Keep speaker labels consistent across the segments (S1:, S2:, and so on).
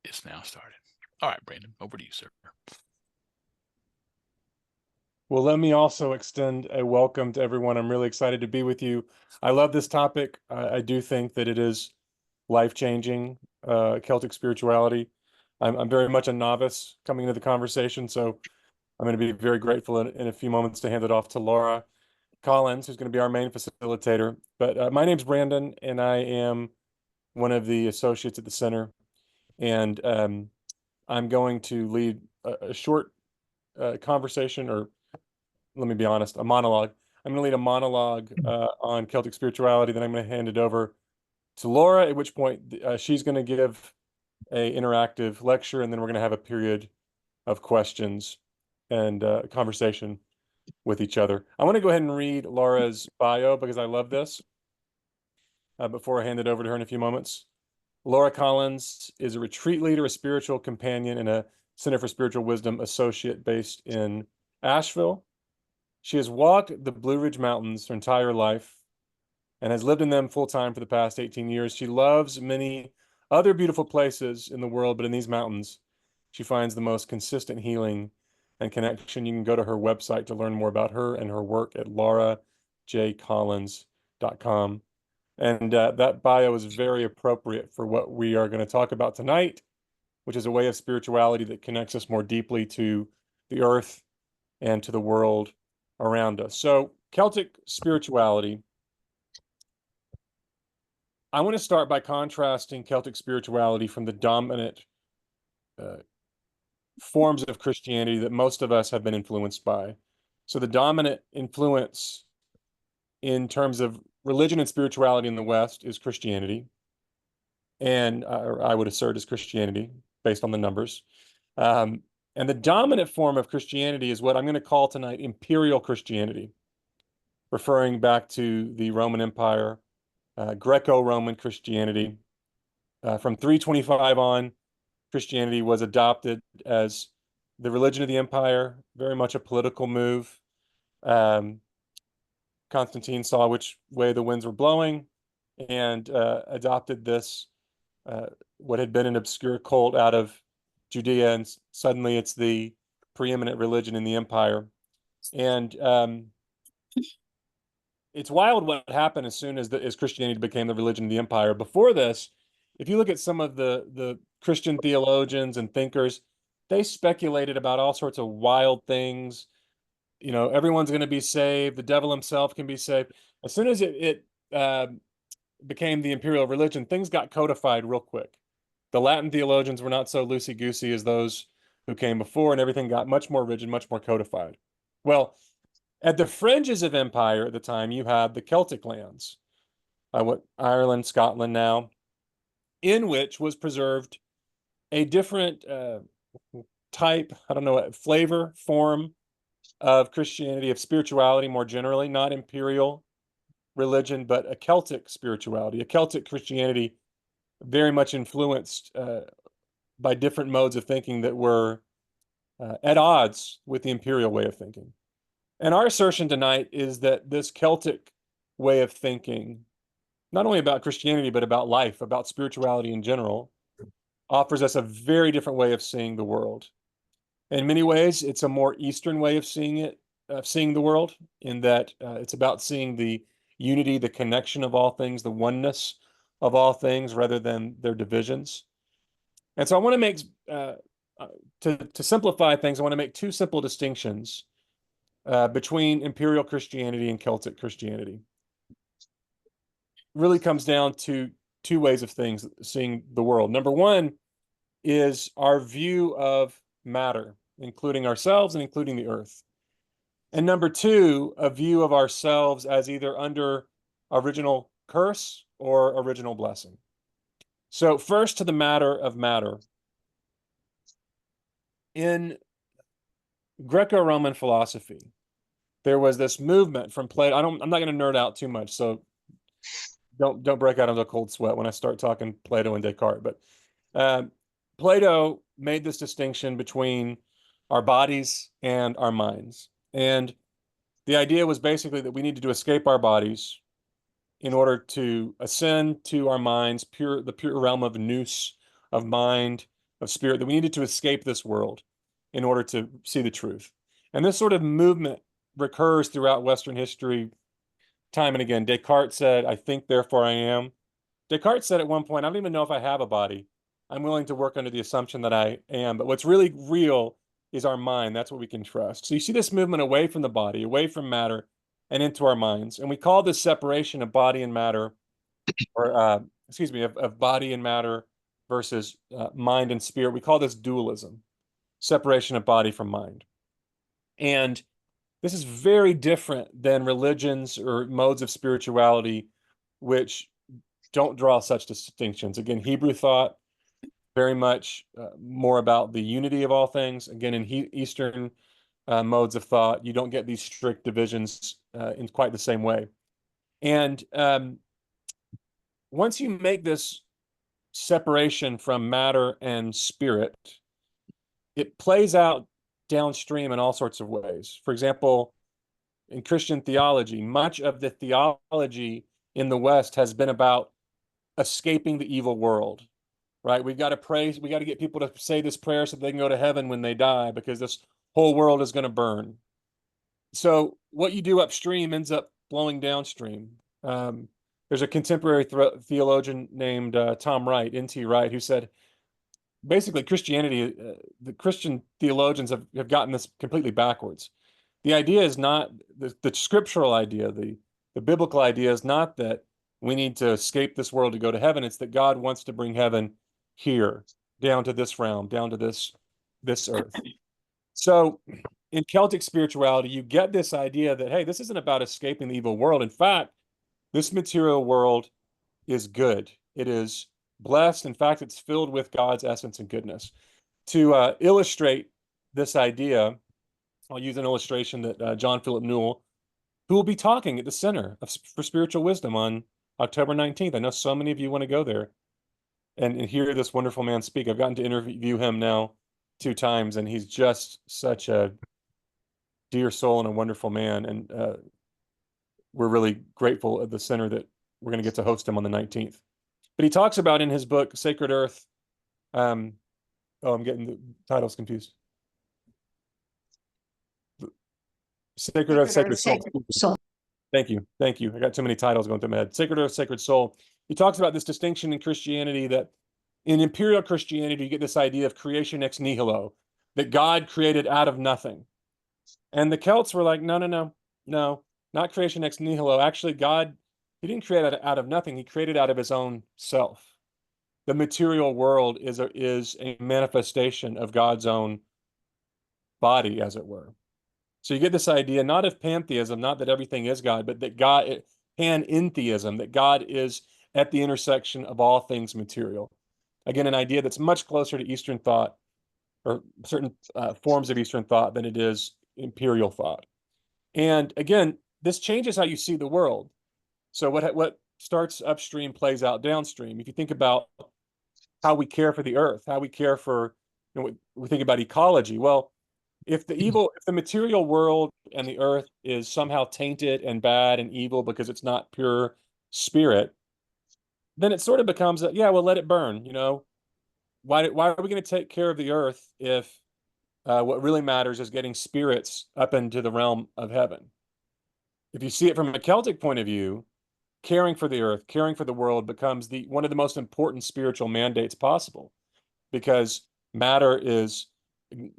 S1: It's now started. All right, Brandon, over to you, sir.
S2: Well, let me also extend a welcome to everyone. I'm really excited to be with you. I love this topic. I do think that it is life-changing, Celtic spirituality. I'm very much a novice coming into the conversation, so I'm going to be very grateful in a few moments to hand it off to Laura Collins, who's going to be our main facilitator. But my name's Brandon, and I am one of the associates at the center. And I'm going to lead a short conversation, or let me be honest, a monologue. I'm going to lead a monologue on Celtic spirituality. Then I'm going to hand it over to Laura, at which point she's going to give a interactive lecture, and then we're going to have a period of questions and conversation with each other. I want to go ahead and read Laura's bio because I love this before I hand it over to her in a few moments. Laura Collins is a retreat leader, a spiritual companion, and a Center for Spiritual Wisdom associate based in Asheville. She has walked the Blue Ridge Mountains her entire life and has lived in them full time for the past 18 years. She loves many other beautiful places in the world, but in these mountains, she finds the most consistent healing and connection. You can go to her website to learn more about her and her work at laurajcollins.com. And that bio is very appropriate for what we are going to talk about tonight, which is a way of spirituality that connects us more deeply to the earth and to the world around us. So, Celtic spirituality. I want to start by contrasting Celtic spirituality from the dominant forms of Christianity that most of us have been influenced by. So, the dominant influence in terms of religion and spirituality in the West is Christianity. And I would assert is Christianity based on the numbers. And the dominant form of Christianity is what I'm going to call tonight Imperial Christianity, referring back to the Roman Empire, Greco-Roman Christianity. From 325 on, Christianity was adopted as the religion of the empire, very much a political move. Constantine saw which way the winds were blowing and adopted this, what had been an obscure cult out of Judea, and suddenly it's the preeminent religion in the empire. And it's wild what happened as soon as Christianity became the religion of the empire. Before this, if you look at some of the Christian theologians and thinkers, they speculated about all sorts of wild things. You know, everyone's going to be saved. The devil himself can be saved. As soon as it became the imperial religion, things got codified real quick. The Latin theologians were not so loosey-goosey as those who came before, and everything got much more rigid, much more codified. Well, at the fringes of empire at the time, you had the Celtic lands, what Ireland, Scotland now, in which was preserved a different type, I don't know, flavor, form of Christianity, of spirituality more generally, not imperial religion, but a Celtic spirituality, a Celtic Christianity, very much influenced by different modes of thinking that were at odds with the imperial way of thinking. And our assertion tonight is that this Celtic way of thinking, not only about Christianity, but about life, about spirituality in general, offers us a very different way of seeing the world. In many ways, it's a more Eastern way of seeing it, seeing the world, in that it's about seeing the unity, the connection of all things, the oneness of all things, rather than their divisions. And so I want to make, to simplify things, I want to make two simple distinctions between Imperial Christianity and Celtic Christianity. Really comes down to two ways of things, seeing the world. Number one is our view of matter, including ourselves and including the earth. And number two, a view of ourselves as either under original curse or original blessing. So first to the matter of matter. In Greco-Roman philosophy, there was this movement from Plato. I'm not going to nerd out too much, so don't break out into a cold sweat when I start talking Plato and Descartes. But Plato made this distinction between our bodies and our minds. And the idea was basically that we needed to escape our bodies in order to ascend to our minds, the pure realm of nous, of mind, of spirit, that we needed to escape this world in order to see the truth. And this sort of movement recurs throughout Western history time and again. Descartes said, I think, therefore I am. Descartes said at one point, I don't even know if I have a body. I'm willing to work under the assumption that I am. But what's really real is our mind. That's what we can trust. So you see this movement away from the body, away from matter, and into our minds. And we call this separation of body and matter, or excuse me, of body and matter versus mind and spirit. We call this dualism, separation of body from mind. And this is very different than religions or modes of spirituality, which don't draw such distinctions. Again, Hebrew thought very much more about the unity of all things. Again, in Eastern modes of thought, you don't get these strict divisions in quite the same way. And once you make this separation from matter and spirit, it plays out downstream in all sorts of ways. For example, in Christian theology, much of the theology in the West has been about escaping the evil world, right? We've got to pray. We got to get people to say this prayer so they can go to heaven when they die, because this whole world is going to burn. So what you do upstream ends up flowing downstream. There's a contemporary theologian named Tom Wright, N.T. Wright, who said, basically Christianity, the Christian theologians have gotten this completely backwards. The idea is not, the scriptural idea, the biblical idea is not that we need to escape this world to go to heaven. It's that God wants to bring heaven here, down to this realm, down to this earth. So in Celtic spirituality, you get this idea that, hey, this isn't about escaping the evil world. In fact, this material world is good. It is blessed. In fact, it's filled with God's essence and goodness. To illustrate this idea, I'll use an illustration that John Philip Newell, who will be talking at the Center for Spiritual Wisdom on October 19th. I know so many of you want to go there and hear this wonderful man speak. I've gotten to interview him now 2 times, and he's just such a dear soul and a wonderful man. And we're really grateful at the center that we're going to get to host him on the 19th. But he talks about in his book, Sacred Earth. Oh, I'm getting the titles confused. Sacred Earth, Sacred Soul. Thank you. Thank you. I got too many titles going through my head. Sacred Earth, Sacred Soul. He talks about this distinction in Christianity, that in Imperial Christianity, you get this idea of creation ex nihilo, that God created out of nothing. And the Celts were like, no, not creation ex nihilo. Actually, God, he didn't create out of nothing. He created out of his own self. The material world is a manifestation of God's own body, as it were. So you get this idea, not of pantheism, not that everything is God, but that God, panentheism, that God is at the intersection of all things material. Again, an idea that's much closer to Eastern thought, or certain forms of Eastern thought, than it is imperial thought. And again, this changes how you see the world. So what starts upstream plays out downstream. If you think about how we care for the earth, how we care for, we think about ecology. Well, if the material world and the earth is somehow tainted and bad and evil because it's not pure spirit, then it sort of becomes well, let it burn. Why are we going to take care of the earth if what really matters is getting spirits up into the realm of heaven? If you see it from a Celtic point of view, caring for the earth, caring for the world becomes one of the most important spiritual mandates possible, because matter is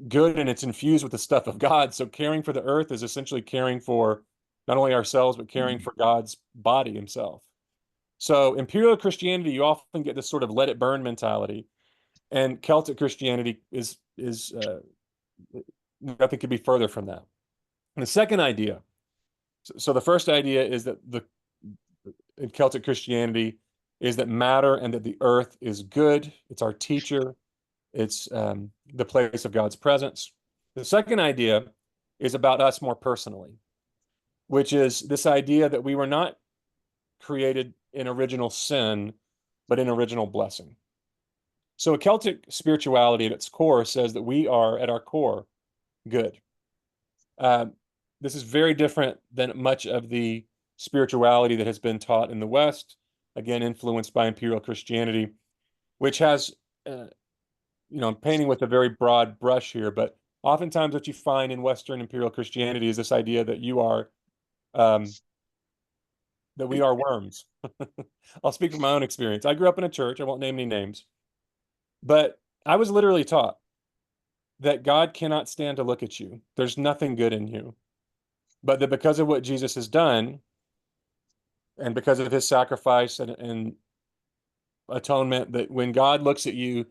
S2: good and it's infused with the stuff of God. So caring for the earth is essentially caring for not only ourselves, but caring for God's body himself. So Imperial Christianity, you often get this sort of let it burn mentality, and Celtic Christianity is nothing could be further from that. And the second idea, so the first idea is that in Celtic Christianity is that matter and that the earth is good. It's our teacher. It's the place of God's presence. The second idea is about us more personally, which is this idea that we were not created in original sin, but in original blessing. So a Celtic spirituality at its core says that we are, at our core, good. This is very different than much of the spirituality that has been taught in the West, again, influenced by Imperial Christianity, which has I'm painting with a very broad brush here, but oftentimes what you find in Western Imperial Christianity is this idea that um, we are worms. I'll speak from my own experience. I grew up in a church. I won't name any names, but I was literally taught that God cannot stand to look at you. There's nothing good in you, but that because of what Jesus has done and because of his sacrifice and atonement, that when God looks at you,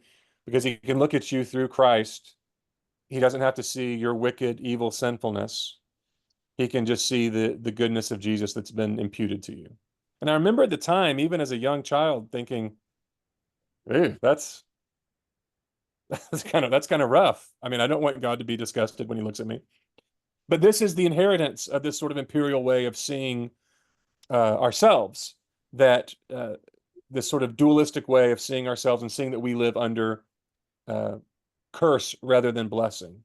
S2: because he can look at you through Christ, he doesn't have to see your wicked, evil sinfulness. He can just see the goodness of Jesus that's been imputed to you. And I remember at the time, even as a young child, thinking, "Hey, that's kind of rough." I mean, I don't want God to be disgusted when he looks at me. But this is the inheritance of this sort of imperial way of seeing ourselves, that this sort of dualistic way of seeing ourselves and seeing that we live under uh, curse rather than blessing.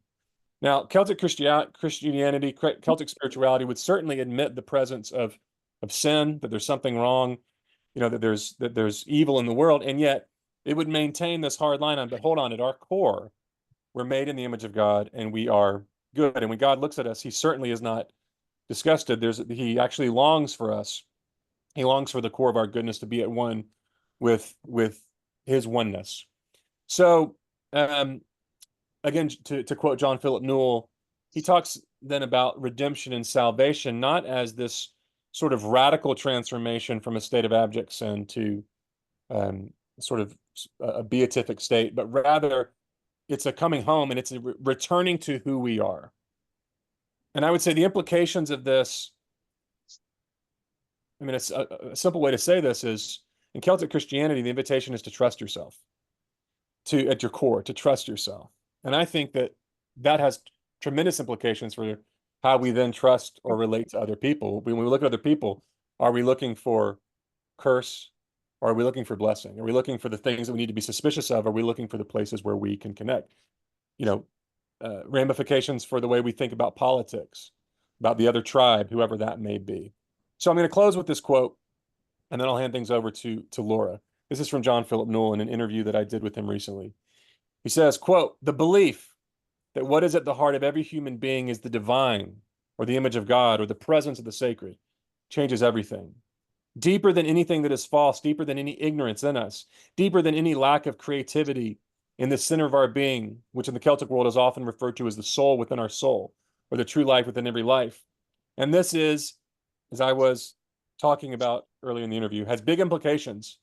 S2: Now, Christianity, Celtic spirituality would certainly admit the presence of sin, that there's something wrong, that there's evil in the world, and yet it would maintain this hard line on, but hold on, at our core, we're made in the image of God and we are good. And when God looks at us, he certainly is not disgusted. He actually longs for us. He longs for the core of our goodness to be at one with his oneness. So again, to quote John Philip Newell, he talks then about redemption and salvation, not as this sort of radical transformation from a state of abject sin to sort of a beatific state, but rather it's a coming home and it's a returning to who we are. And I would say the implications of this, I mean, it's a simple way to say this is in Celtic Christianity, the invitation is to trust yourself, to at your core, to trust yourself. And I think that that has tremendous implications for how we then trust or relate to other people. When we look at other people, are we looking for curse? Or are we looking for blessing? Are we looking for the things that we need to be suspicious of? Are we looking for the places where we can connect? Ramifications for the way we think about politics, about the other tribe, whoever that may be. So I'm going to close with this quote, and then I'll hand things over to Laura. This is from John Philip Newell in an interview that I did with him recently. He says, quote, "The belief that what is at the heart of every human being is the divine or the image of God or the presence of the sacred changes everything. Deeper than anything that is false, deeper than any ignorance in us, deeper than any lack of creativity in the center of our being, which in the Celtic world is often referred to as the soul within our soul, or the true life within every life." And this is, as I was talking about earlier in the interview, has big implications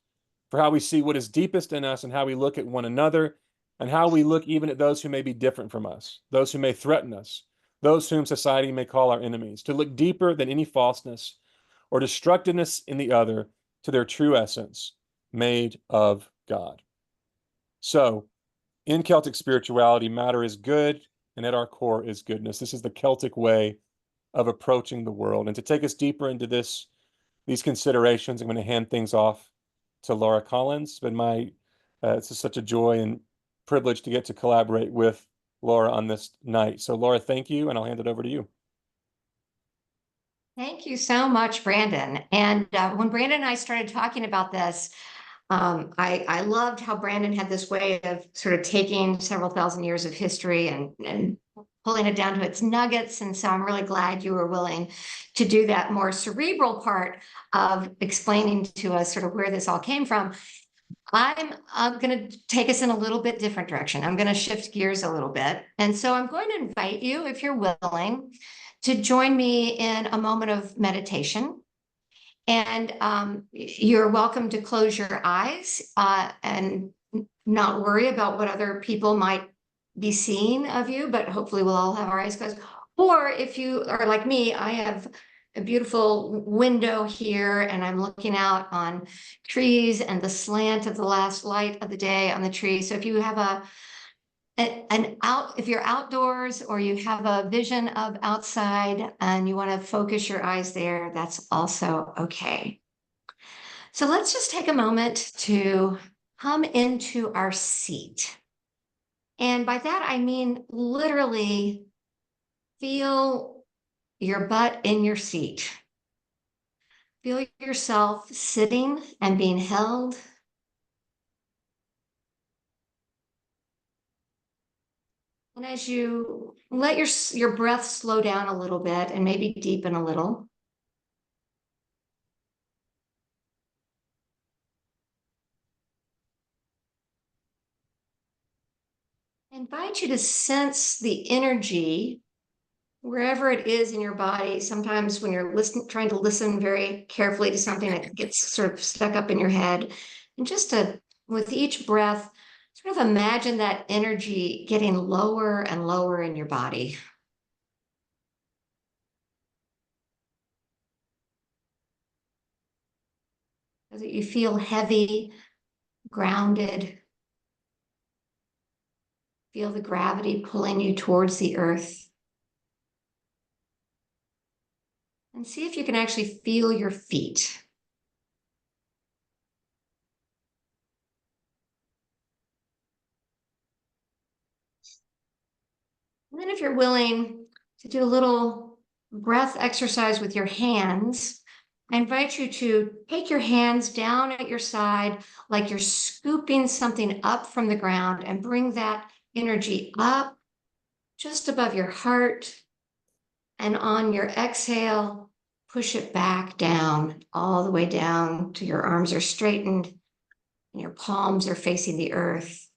S2: for how we see what is deepest in us and how we look at one another and how we look even at those who may be different from us, those who may threaten us, those whom society may call our enemies, to look deeper than any falseness or destructiveness in the other to their true essence, made of God. So, in Celtic spirituality, matter is good, and at our core is goodness. This is the Celtic way of approaching the world. And to take us deeper into these considerations, I'm going to hand things off to Laura Collins. It's been it's just such a joy and privilege to get to collaborate with Laura on this night. So, Laura, thank you, and I'll hand it over to you.
S3: Thank you so much, Brandon. And when Brandon and I started talking about this, I loved how Brandon had this way of sort of taking several thousand years of history and pulling it down to its nuggets. And so I'm really glad you were willing to do that more cerebral part of explaining to us sort of where this all came from. I'm going to take us in a little bit different direction. I'm going to shift gears a little bit. And so I'm going to invite you, if you're willing, to join me in a moment of meditation. And you're welcome to close your eyes and not worry about what other people might be seeing of you, but hopefully we'll all have our eyes closed. Or if you are like me, I have a beautiful window here and I'm looking out on trees and the slant of the last light of the day on the tree. So if you have if you're outdoors or you have a vision of outside and you want to focus your eyes there, that's also okay. So let's just take a moment to come into our seat. And by that, I mean literally feel your butt in your seat. Feel yourself sitting and being held. And as you let your breath slow down a little bit and maybe deepen a little, I invite you to sense the energy wherever it is in your body. Sometimes when you're trying to listen very carefully to something, it gets sort of stuck up in your head. And with each breath, sort of imagine that energy getting lower and lower in your body. So that you feel heavy, grounded. Feel the gravity pulling you towards the earth. And see if you can actually feel your feet. And then if you're willing to do a little breath exercise with your hands, I invite you to take your hands down at your side like you're scooping something up from the ground and bring that energy up just above your heart. And on your exhale, push it back down, all the way down to your arms are straightened and your palms are facing the earth.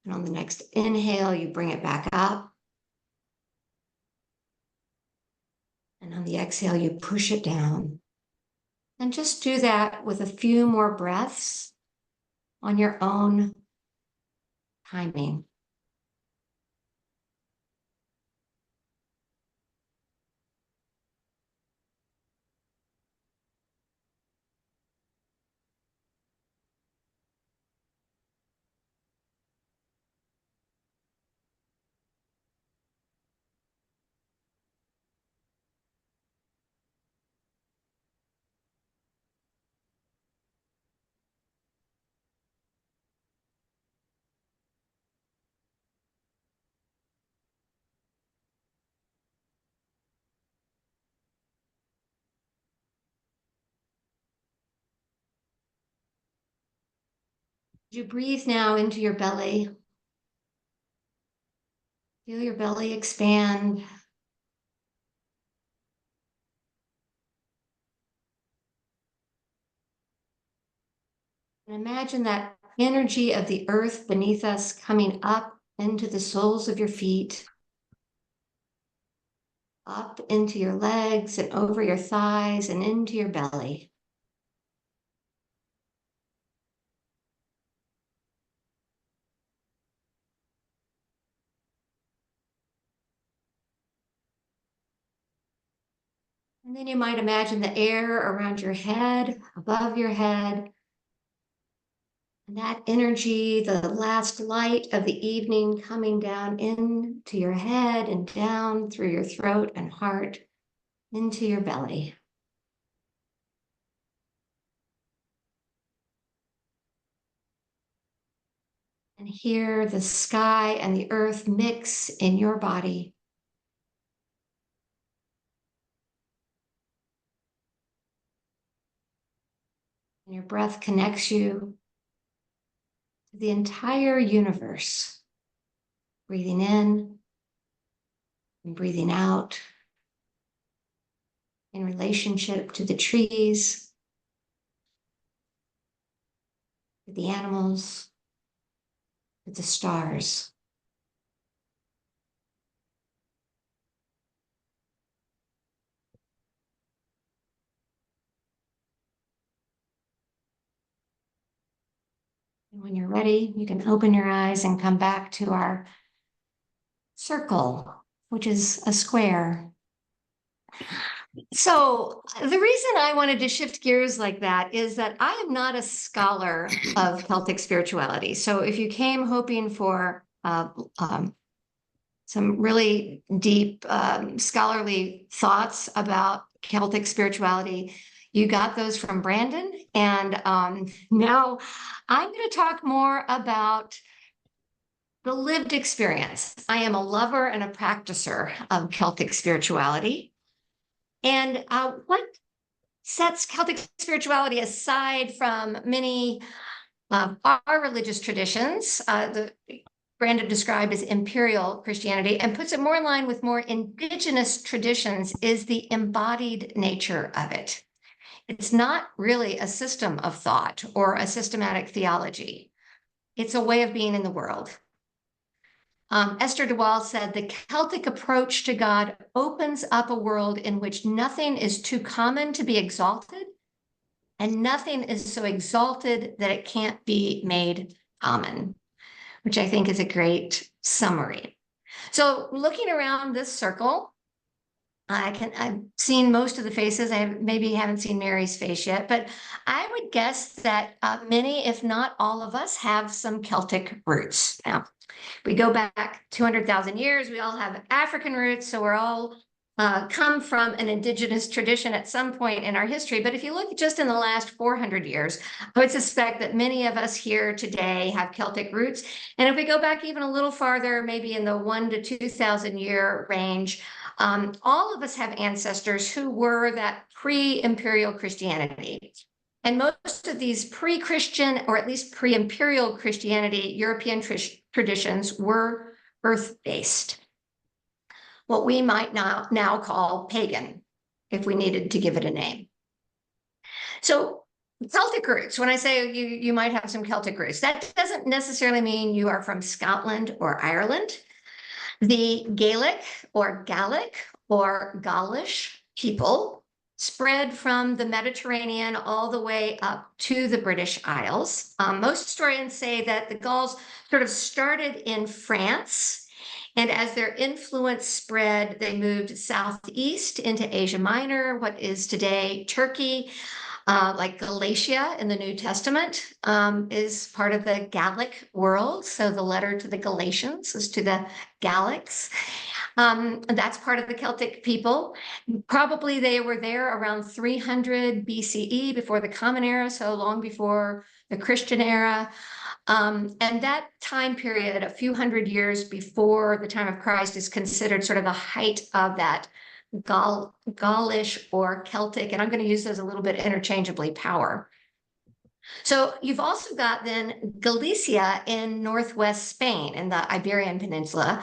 S3: And on the next inhale, you bring it back up. And on the exhale, you push it down. And just do that with a few more breaths on your own timing. You breathe now into your belly. Feel your belly expand. And imagine that energy of the earth beneath us coming up into the soles of your feet, up into your legs and over your thighs and into your belly. And then you might imagine the air around your head, above your head, and that energy, the last light of the evening coming down into your head and down through your throat and heart into your belly. And hear the sky and the earth mix in your body. And your breath connects you to the entire universe, breathing in and breathing out in relationship to the trees, to the animals, to the stars. And when you're ready, you can open your eyes and come back to our circle, which is a square. So the reason I wanted to shift gears like that is that I am not a scholar of Celtic spirituality. So if you came hoping for some really deep scholarly thoughts about Celtic spirituality, you got those from Brandon. And now I'm going to talk more about the lived experience. I am a lover and a practicer of Celtic spirituality. And what sets Celtic spirituality aside from many of our religious traditions, Brandon described as Imperial Christianity and puts it more in line with more indigenous traditions is the embodied nature of it. It's not really a system of thought or a systematic theology. It's a way of being in the world. Esther DeWall said, the Celtic approach to God opens up a world in which nothing is too common to be exalted, and nothing is so exalted that it can't be made common, which I think is a great summary. So looking around this circle, I've seen most of the faces. I maybe haven't seen Mary's face yet, but I would guess that many, if not all of us, have some Celtic roots. Now, we go back 200,000 years, we all have African roots, so we're all come from an indigenous tradition at some point in our history. But if you look just in the last 400 years, I would suspect that many of us here today have Celtic roots. And if we go back even a little farther, maybe in the 1,000 to 2,000 year range, all of us have ancestors who were that pre-imperial Christianity. And most of these pre-Christian, or at least pre-imperial Christianity, European traditions were earth-based, what we might now call pagan, if we needed to give it a name. So Celtic roots, when I say you might have some Celtic roots, that doesn't necessarily mean you are from Scotland or Ireland. The Gaelic or Gallic or Gaulish people spread from the Mediterranean all the way up to the British Isles. Most historians say that the Gauls sort of started in France, and as their influence spread, they moved southeast into Asia Minor, what is today Turkey, like Galatia in the New Testament is part of the Gallic world. So the letter to the Galatians is to the Gallics. That's part of the Celtic people. Probably they were there around 300 BCE, before the Common Era, so long before the Christian era. And that time period, a few hundred years before the time of Christ, is considered sort of the height of that Gaulish or Celtic, and I'm going to use those a little bit interchangeably, power. So you've also got then Galicia in northwest Spain in the Iberian Peninsula.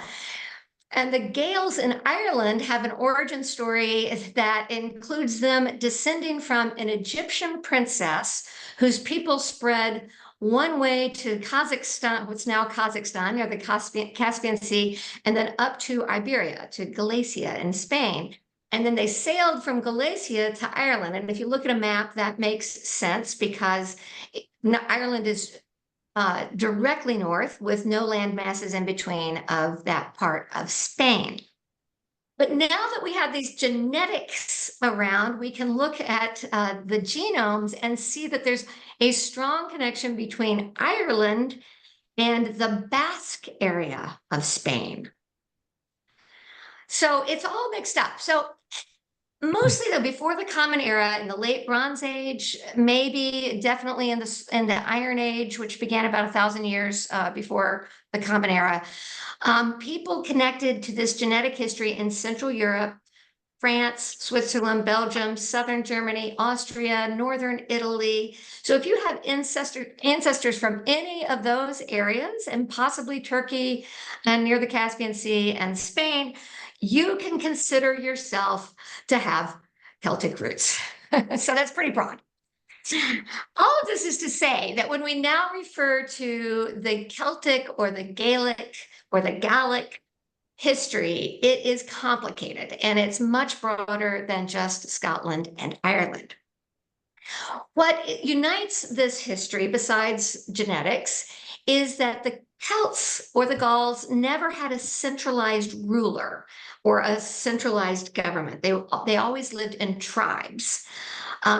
S3: And the Gaels in Ireland have an origin story that includes them descending from an Egyptian princess whose people spread one way to Kazakhstan, what's now Kazakhstan, near the Caspian Sea, and then up to Iberia, to Galicia in Spain. And then they sailed from Galicia to Ireland. And if you look at a map, that makes sense because Ireland is directly north with no land masses in between of that part of Spain. But now that we have these genetics around, we can look at the genomes and see that there's a strong connection between Ireland and the Basque area of Spain. So it's all mixed up. So mostly though, before the Common Era, in the late Bronze Age, maybe definitely in the Iron Age, which began about 1,000 years before the Common Era, people connected to this genetic history in Central Europe, France, Switzerland, Belgium, Southern Germany, Austria, Northern Italy. So if you have ancestors from any of those areas, and possibly Turkey and near the Caspian Sea and Spain, you can consider yourself to have Celtic roots. So that's pretty broad. All of this is to say that when we now refer to the Celtic or the Gaelic or the Gallic history, it is complicated and it's much broader than just Scotland and Ireland. What unites this history, besides genetics, is that the Celts or the Gauls never had a centralized ruler or a centralized government. They always lived in tribes.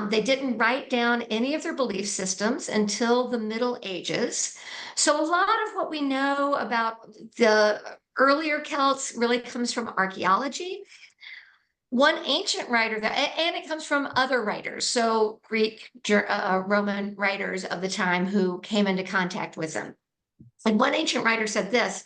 S3: They didn't write down any of their belief systems until the Middle Ages. So a lot of what we know about the earlier Celts really comes from archaeology. One ancient writer and it comes from other writers, so Greek, Roman writers of the time who came into contact with them. And one ancient writer said this: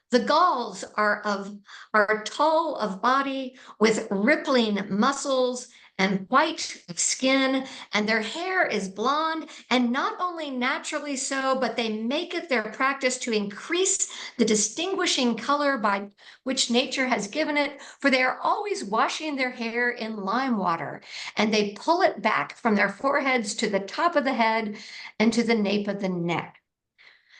S3: the Gauls are tall of body, with rippling muscles and white of skin, and their hair is blonde, and not only naturally so, but they make it their practice to increase the distinguishing color by which nature has given it, for they are always washing their hair in lime water, and they pull it back from their foreheads to the top of the head and to the nape of the neck.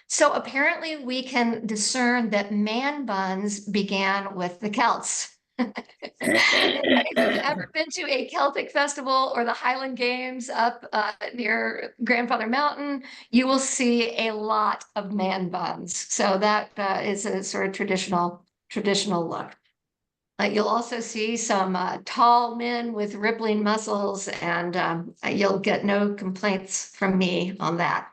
S3: So apparently we can discern that man buns began with the Celts. And if you've ever been to a Celtic festival or the Highland Games up near Grandfather Mountain, you will see a lot of man buns. So that is a sort of traditional look. You'll also see some tall men with rippling muscles, and you'll get no complaints from me on that.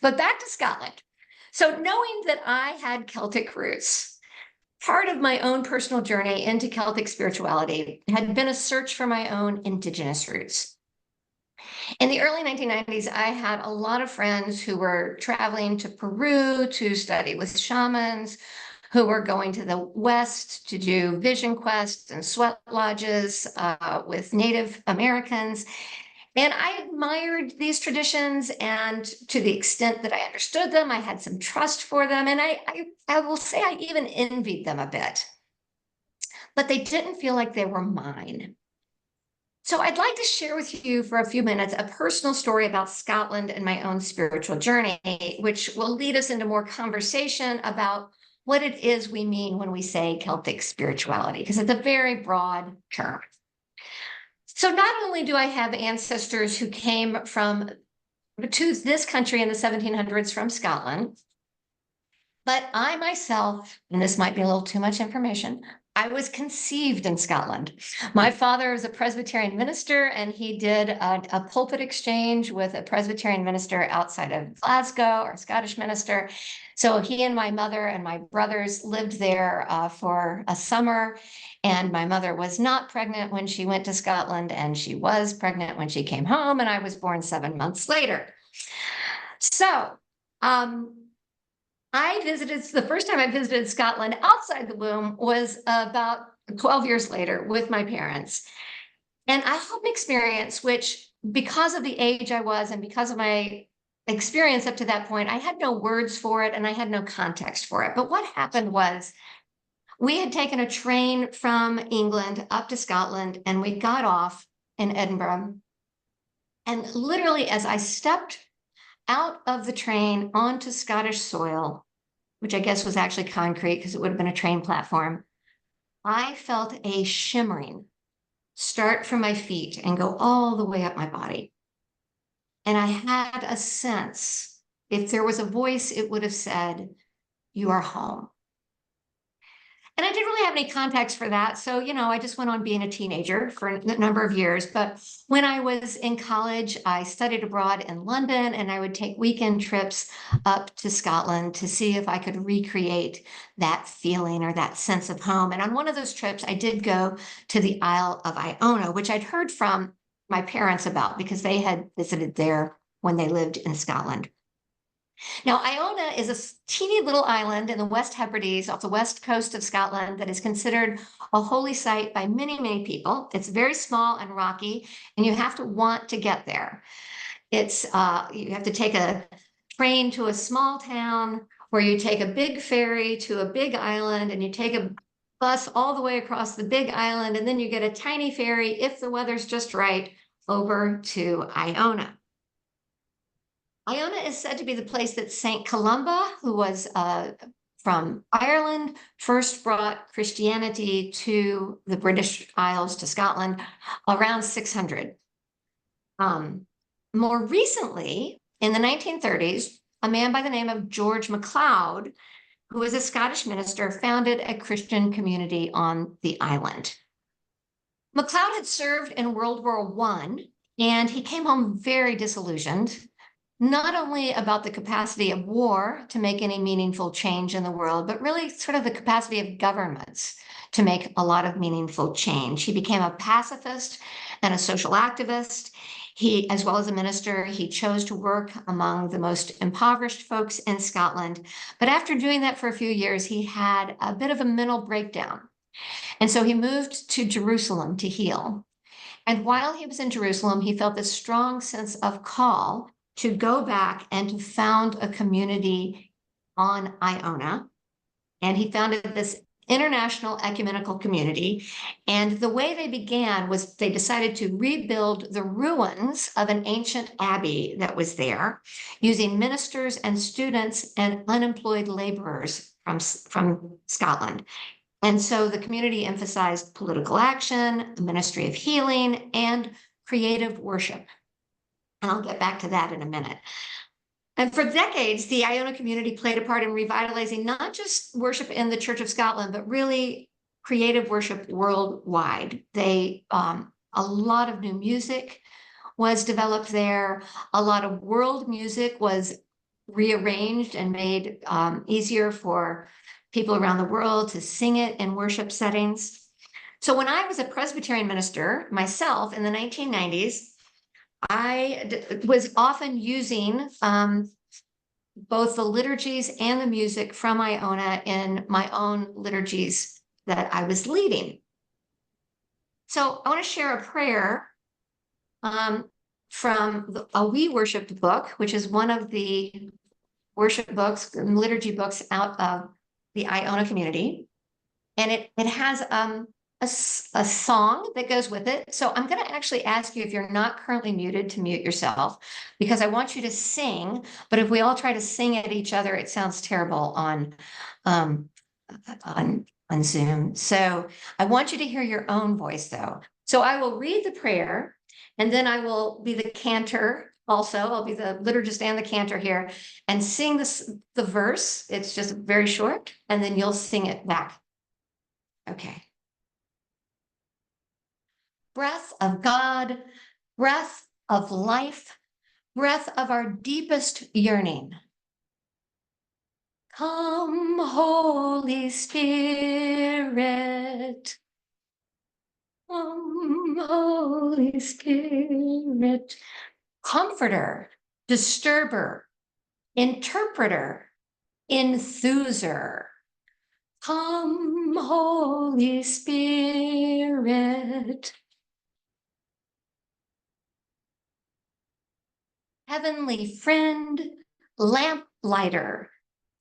S3: But back to Scotland. So knowing that I had Celtic roots, part of my own personal journey into Celtic spirituality had been a search for my own indigenous roots. In the early 1990s, I had a lot of friends who were traveling to Peru to study with shamans, who were going to the West to do vision quests and sweat lodges with Native Americans. And I admired these traditions, and to the extent that I understood them, I had some trust for them. And I will say I even envied them a bit, but they didn't feel like they were mine. So I'd like to share with you for a few minutes a personal story about Scotland and my own spiritual journey, which will lead us into more conversation about what it is we mean when we say Celtic spirituality, because it's a very broad term. So not only do I have ancestors who came to this country in the 1700s from Scotland, but I myself, and this might be a little too much information, I was conceived in Scotland. My father was a Presbyterian minister, and he did a pulpit exchange with a Presbyterian minister outside of Glasgow, or a Scottish minister. So he and my mother and my brothers lived there for a summer. And my mother was not pregnant when she went to Scotland, and she was pregnant when she came home, and I was born 7 months later. So the first time I visited Scotland outside the womb was about 12 years later with my parents. And I had an experience which, because of the age I was and because of my experience up to that point, I had no words for it and I had no context for it. But what happened was, we had taken a train from England up to Scotland, and we got off in Edinburgh. And literally, as I stepped out of the train onto Scottish soil, which I guess was actually concrete because it would have been a train platform, I felt a shimmering start from my feet and go all the way up my body. And I had a sense, if there was a voice, it would have said, "You are home." And I didn't really have any context for that. So, I just went on being a teenager for a number of years. But when I was in college, I studied abroad in London, and I would take weekend trips up to Scotland to see if I could recreate that feeling or that sense of home. And on one of those trips, I did go to the Isle of Iona, which I'd heard from my parents about because they had visited there when they lived in Scotland. Now, Iona is a teeny little island in the West Hebrides off the west coast of Scotland that is considered a holy site by many, many people. It's very small and rocky, and you have to want to get there. You have to take a train to a small town, or you take a big ferry to a big island, and you take a bus all the way across the big island, and then you get a tiny ferry, if the weather's just right, over to Iona. Iona is said to be the place that St. Columba, who was from Ireland, first brought Christianity to the British Isles, to Scotland, around 600. More recently, in the 1930s, a man by the name of George MacLeod, who was a Scottish minister, founded a Christian community on the island. MacLeod had served in World War I, and he came home very disillusioned, not only about the capacity of war to make any meaningful change in the world, but really sort of the capacity of governments to make a lot of meaningful change. He became a pacifist and a social activist. As well as a minister, he chose to work among the most impoverished folks in Scotland. But after doing that for a few years, he had a bit of a mental breakdown. And so he moved to Jerusalem to heal. And while he was in Jerusalem, he felt this strong sense of call to go back and to found a community on Iona. And he founded this international ecumenical community. And the way they began was they decided to rebuild the ruins of an ancient abbey that was there, using ministers and students and unemployed laborers from Scotland. And so the community emphasized political action, the ministry of healing, and creative worship. And I'll get back to that in a minute. And for decades, the Iona community played a part in revitalizing not just worship in the Church of Scotland, but really creative worship worldwide. A lot of new music was developed there. A lot of world music was rearranged and made easier for people around the world to sing it in worship settings. So when I was a Presbyterian minister myself in the 1990s, I was often using both the liturgies and the music from Iona in my own liturgies that I was leading. So I want to share a prayer from a We Worship book, which is one of the worship books and liturgy books out of the Iona community. And it has a song that goes with it. So I'm going to actually ask you, if you're not currently muted, to mute yourself, because I want you to sing. But if we all try to sing at each other, it sounds terrible on Zoom. So I want you to hear your own voice, though. So I will read the prayer, and then I will be the cantor. Also, I'll be the liturgist and the cantor here, and sing the verse. It's just very short, and then you'll sing it back. Okay. Breath of God, breath of life, breath of our deepest yearning. Come, Holy Spirit. Come, Holy Spirit. Comforter, disturber, interpreter, enthuser. Come, Holy Spirit. Heavenly friend, lamplighter,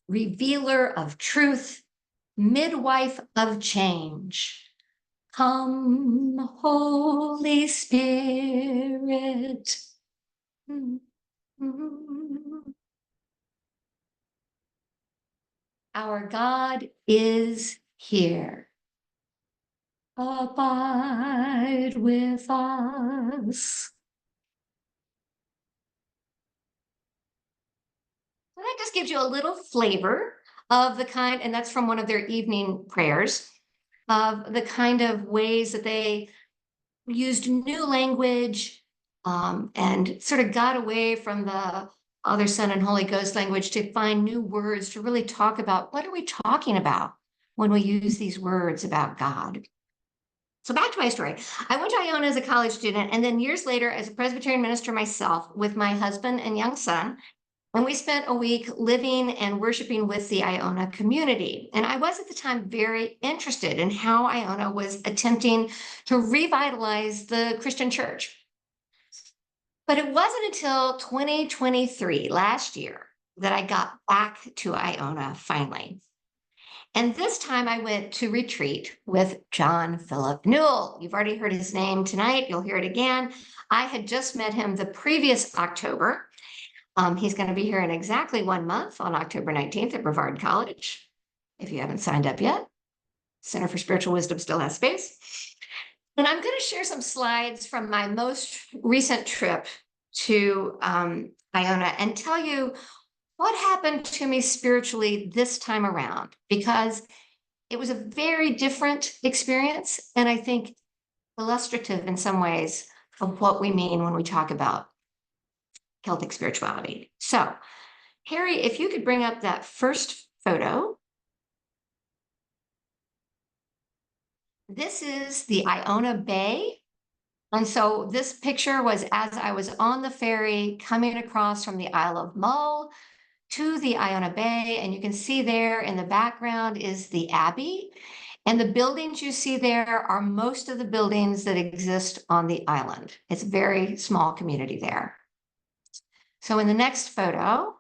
S3: revealer of truth, midwife of change. Come, Holy Spirit. Our God is here. Abide with us. So that just gives you a little flavor of the kind, and that's from one of their evening prayers, of the kind of ways that they used new language and sort of got away from the Father, Son, and Holy Ghost language to find new words to really talk about what are we talking about when we use these words about God. So back to my story. I went to Iona as a college student, and then years later as a Presbyterian minister myself with my husband and young son. And we spent a week living and worshiping with the Iona community. And I was at the time very interested in how Iona was attempting to revitalize the Christian church. But it wasn't until 2023, last year, that I got back to Iona finally. And this time I went to retreat with John Philip Newell. You've already heard his name tonight. You'll hear it again. I had just met him the previous October. He's going to be here in exactly 1 month on October 19th at Brevard College. If you haven't signed up yet, Center for Spiritual Wisdom still has space. And I'm going to share some slides from my most recent trip to Iona and tell you what happened to me spiritually this time around, because it was a very different experience, and I think illustrative in some ways of what we mean when we talk about Celtic spirituality. So, Harry, if you could bring up that first photo. This is the Iona Bay. And so this picture was as I was on the ferry coming across from the Isle of Mull to the Iona Bay. And you can see there in the background is the Abbey. And the buildings you see there are most of the buildings that exist on the island. It's a very small community there. So in the next photo,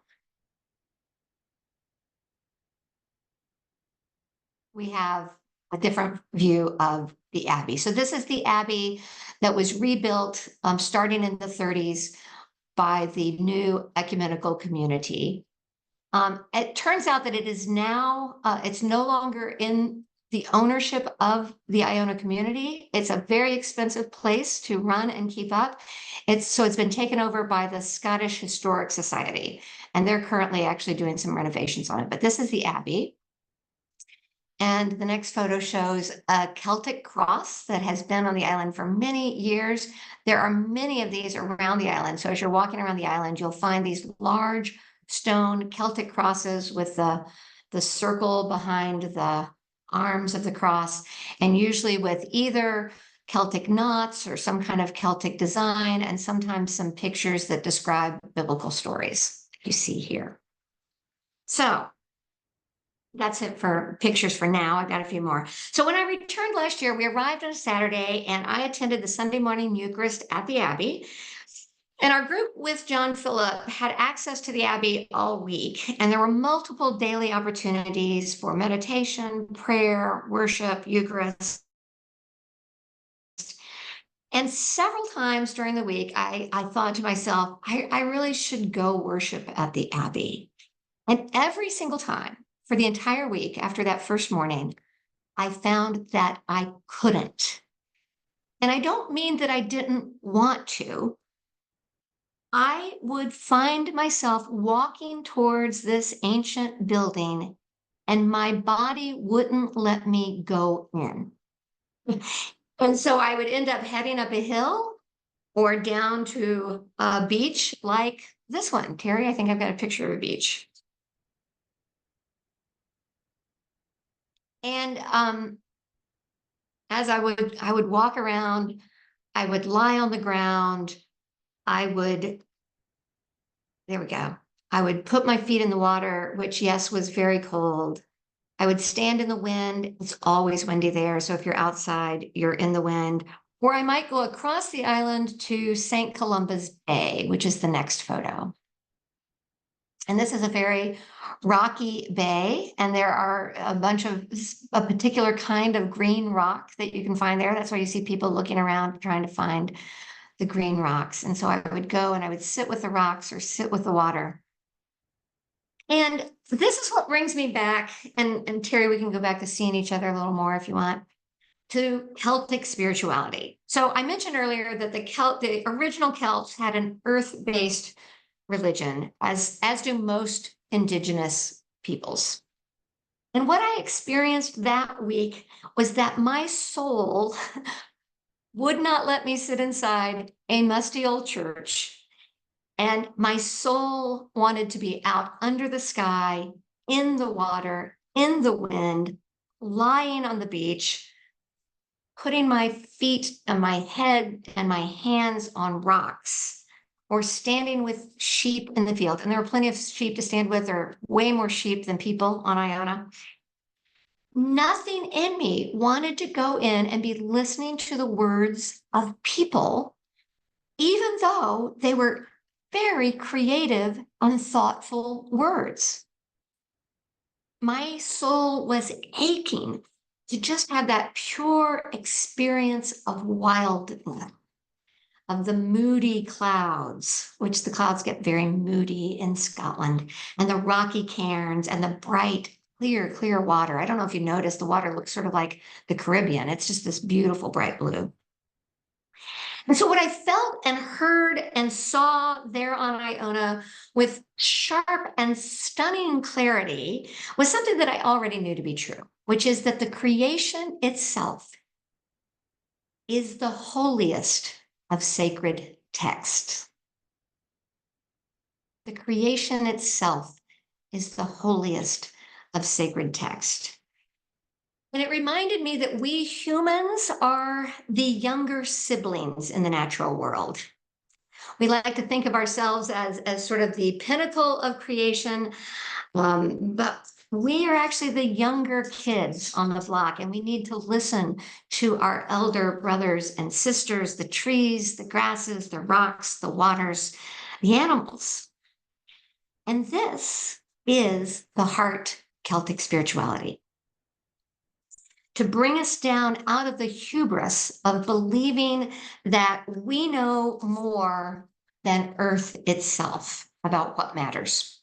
S3: we have a different view of the Abbey. So this is the Abbey that was rebuilt starting in the 30s by the new ecumenical community. It turns out that it is now, it's no longer in the ownership of the Iona community. It's a very expensive place to run and keep up. It's been taken over by the Scottish Historic Society, and they're currently actually doing some renovations on it. But this is the Abbey. And the next photo shows a Celtic cross that has been on the island for many years. There are many of these around the island. So as you're walking around the island, you'll find these large stone Celtic crosses with the circle behind the arms of the cross, and usually with either Celtic knots or some kind of Celtic design, and sometimes some pictures that describe biblical stories you see here. So that's it for pictures for now. I've got a few more. So when I returned last year, we arrived on a Saturday and I attended the Sunday morning Eucharist at the Abbey. And our group with John Phillip had access to the Abbey all week, and there were multiple daily opportunities for meditation, prayer, worship, Eucharist. And several times during the week, I thought to myself, I really should go worship at the Abbey. And every single time for the entire week after that first morning, I found that I couldn't. And I don't mean that I didn't want to. I would find myself walking towards this ancient building and my body wouldn't let me go in. And so I would end up heading up a hill or down to a beach like this one. Terry, I think I've got a picture of a beach. And as I would walk around, I would lie on the ground. There we go. I would put my feet in the water, which, yes, was very cold. I would stand in the wind. It's always windy there. So if you're outside, you're in the wind. Or I might go across the island to St. Columba's Bay, which is the next photo. And this is a very rocky bay, and there are a particular kind of green rock that you can find there. That's why you see people looking around trying to find the green rocks. And so I would go and I would sit with the rocks or sit with the water. And this is what brings me back, and Terry, we can go back to seeing each other a little more if you want, to Celtic spirituality. So I mentioned earlier that the original Celts had an earth-based religion, as do most indigenous peoples. And what I experienced that week was that my soul would not let me sit inside a musty old church. And my soul wanted to be out under the sky, in the water, in the wind, lying on the beach, putting my feet and my head and my hands on rocks, or standing with sheep in the field. And there were plenty of sheep to stand with, or way more sheep than people on Iona. Nothing in me wanted to go in and be listening to the words of people, even though they were very creative and thoughtful words. My soul was aching to just have that pure experience of wildness, of the moody clouds, which the clouds get very moody in Scotland, and the rocky cairns and the bright, clear water. I don't know if you noticed, the water looks sort of like the Caribbean. It's just this beautiful bright blue. And so what I felt and heard and saw there on Iona with sharp and stunning clarity was something that I already knew to be true, which is that the creation itself is the holiest of sacred texts. The creation itself is the holiest of sacred text. And it reminded me that we humans are the younger siblings in the natural world. We like to think of ourselves as sort of the pinnacle of creation, but we are actually the younger kids on the block, and we need to listen to our elder brothers and sisters, the trees, the grasses, the rocks, the waters, the animals. And this is the heart Celtic spirituality. To bring us down out of the hubris of believing that we know more than Earth itself about what matters.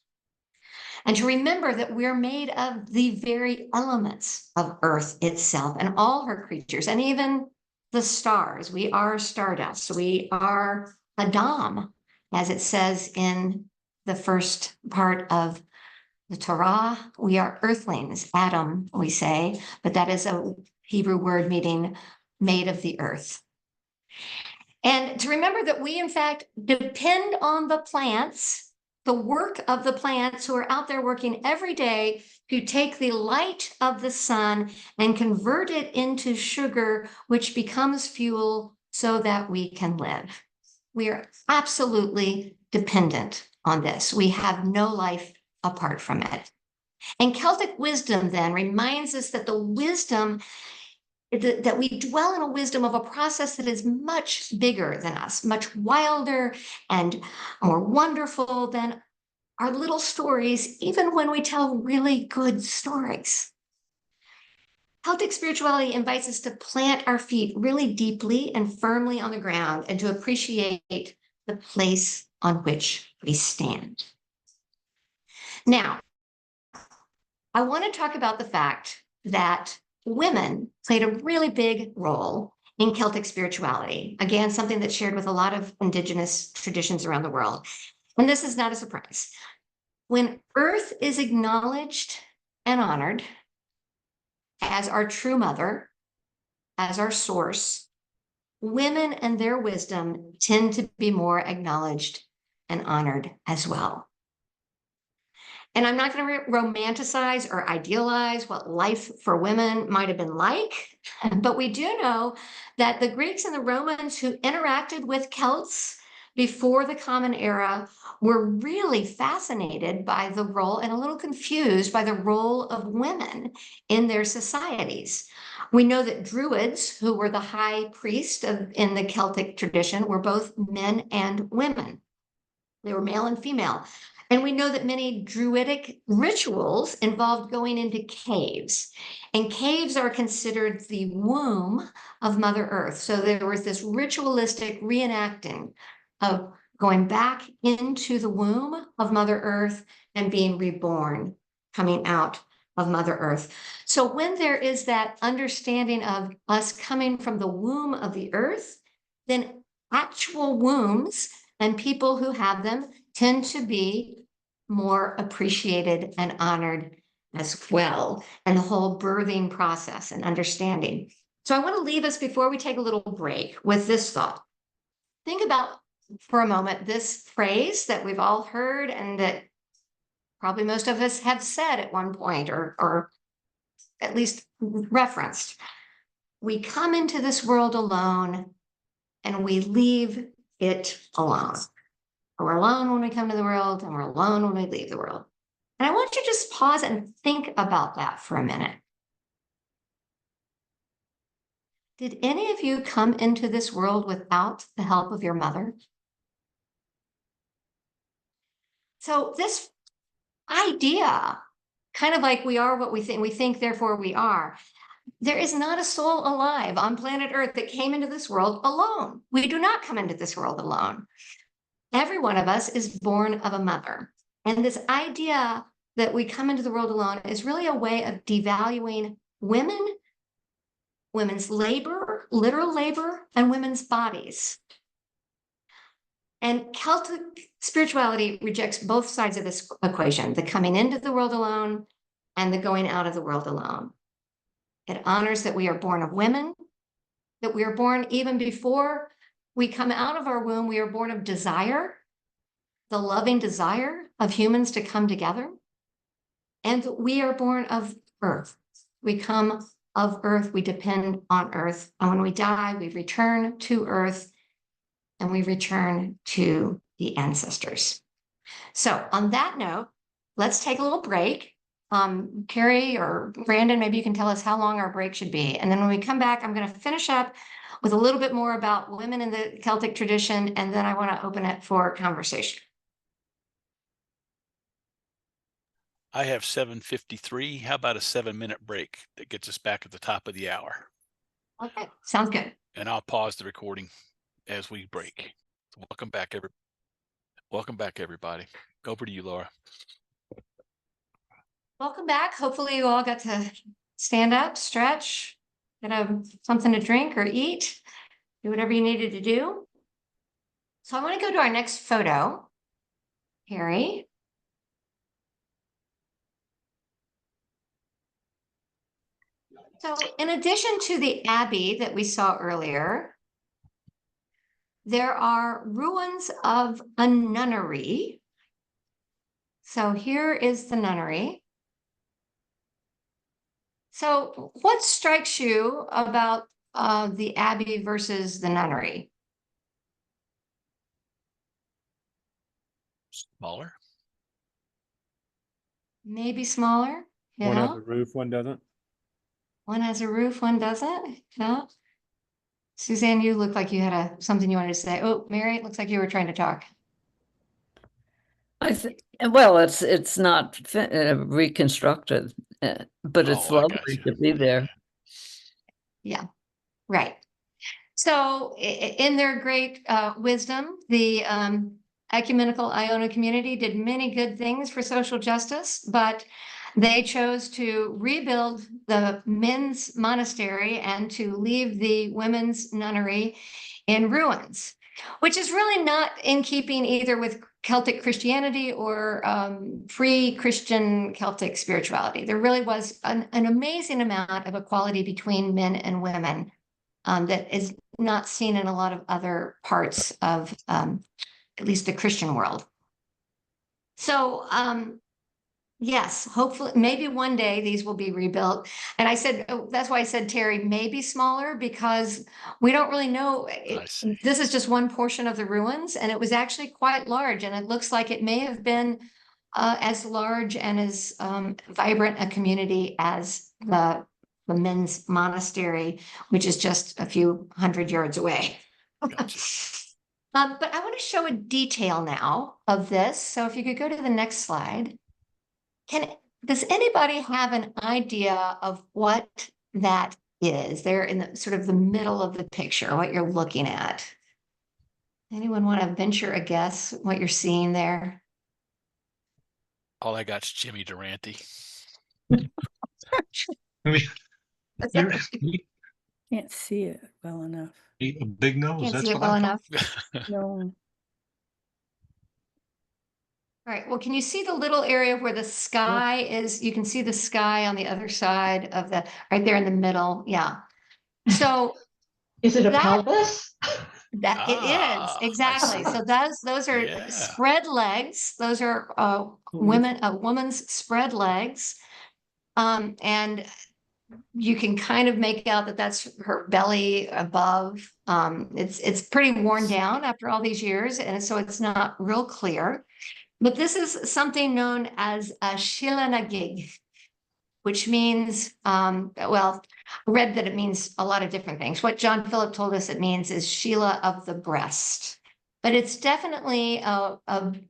S3: And to remember that we're made of the very elements of Earth itself and all her creatures, and even the stars. We are stardust. We are Adam, as it says in the first part of the Torah. We are earthlings, Adam, we say, but that is a Hebrew word meaning made of the earth. And to remember that we, in fact, depend on the plants, the work of the plants who are out there working every day to take the light of the sun and convert it into sugar, which becomes fuel so that we can live. We are absolutely dependent on this. We have no life apart from it. And Celtic wisdom then reminds us that the wisdom, that we dwell in a wisdom of a process that is much bigger than us, much wilder and more wonderful than our little stories, even when we tell really good stories. Celtic spirituality invites us to plant our feet really deeply and firmly on the ground and to appreciate the place on which we stand. Now, I want to talk about the fact that women played a really big role in Celtic spirituality. Again, something that's shared with a lot of indigenous traditions around the world. And this is not a surprise. When Earth is acknowledged and honored as our true mother, as our source, women and their wisdom tend to be more acknowledged and honored as well. And I'm not going to romanticize or idealize what life for women might have been like, but we do know that the Greeks and the Romans who interacted with Celts before the Common Era were really fascinated by the role and a little confused by the role of women in their societies. We know that Druids, who were the high priest in the Celtic tradition, were both men and women. They were male and female. And we know that many Druidic rituals involved going into caves. And caves are considered the womb of Mother Earth. So there was this ritualistic reenacting of going back into the womb of Mother Earth and being reborn, coming out of Mother Earth. So when there is that understanding of us coming from the womb of the earth, then actual wombs and people who have them tend to be more appreciated and honored as well, and the whole birthing process and understanding. So I want to leave us before we take a little break with this thought. Think about for a moment this phrase that we've all heard and that probably most of us have said at one point or at least referenced. We come into this world alone and we leave it alone. We're alone when we come to the world and we're alone when we leave the world. And I want you to just pause and think about that for a minute. Did any of you come into this world without the help of your mother? So this idea, kind of like we are what we think, therefore we are. There is not a soul alive on planet Earth that came into this world alone. We do not come into this world alone. Every one of us is born of a mother. And this idea that we come into the world alone is really a way of devaluing women, women's labor, literal labor, and women's bodies. And Celtic spirituality rejects both sides of this equation, the coming into the world alone and the going out of the world alone. It honors that we are born of women, that we are born even before we come out of our womb, we are born of desire, the loving desire of humans to come together. And we are born of earth. We come of earth, we depend on earth. And when we die, we return to earth and we return to the ancestors. So on that note, let's take a little break Carrie or Brandon, maybe you can tell us how long our break should be. And then when we come back, I'm going to finish up with a little bit more about women in the Celtic tradition, and then I want to open it for conversation.
S1: I have 7:53. How about a 7-minute break that gets us back at the top of the hour?
S3: Okay, sounds good.
S1: And I'll pause the recording as we break. Welcome back, everybody. Over to you, Laura.
S3: Welcome back. Hopefully you all got to stand up, stretch, get something to drink or eat, do whatever you needed to do. So I want to go to our next photo, Harry. So in addition to the abbey that we saw earlier, there are ruins of a nunnery. So here is the nunnery. So what strikes you about the abbey versus the nunnery?
S1: Smaller.
S3: Maybe smaller. Yeah.
S2: One has a roof, one doesn't.
S3: One has a roof, one doesn't. Yeah. Suzanne, you look like you had something you wanted to say. Oh, Mary, it looks like you were trying to talk.
S4: Well, it's not reconstructed, but it's
S1: Oh, I
S4: lovely
S1: gotcha.
S4: to be there.
S3: Yeah, right. So in their great wisdom, the ecumenical Iona community did many good things for social justice, but they chose to rebuild the men's monastery and to leave the women's nunnery in ruins, which is really not in keeping either with Celtic Christianity or pre-Christian Celtic spirituality. There really was an amazing amount of equality between men and women that is not seen in a lot of other parts of at least the Christian world. So yes, hopefully, maybe one day these will be rebuilt. And I said, oh, that's why I said, Terry, maybe smaller, because we don't really know. This is just one portion of the ruins, and it was actually quite large. And it looks like it may have been as large and as vibrant a community as the men's monastery, which is just a few hundred yards away.
S1: Gotcha.
S3: But I want to show a detail now of this. So if you could go to the next slide. Does anybody have an idea of what that is? They're in the sort of the middle of the picture, what you're looking at. Anyone want to venture a guess what you're seeing there?
S1: All I got's Jimmy Durante.
S5: Can't see it well enough.
S6: A big nose.
S3: Can't
S6: That's
S3: see it
S6: what
S3: well
S6: I
S3: enough.
S5: No.
S3: All right. Well, can you see the little area where the sky is? You can see the sky on the other side of right there in the middle. Yeah. So
S7: is it a pelvis?
S3: That it is exactly. So those are spread legs. Those are a woman's spread legs, and you can kind of make out that that's her belly above. It's pretty worn down after all these years, and so it's not real clear. But this is something known as a shillanagig, which means, well, I read that it means a lot of different things. What John Philip told us it means is Sheila of the breast. But it's definitely an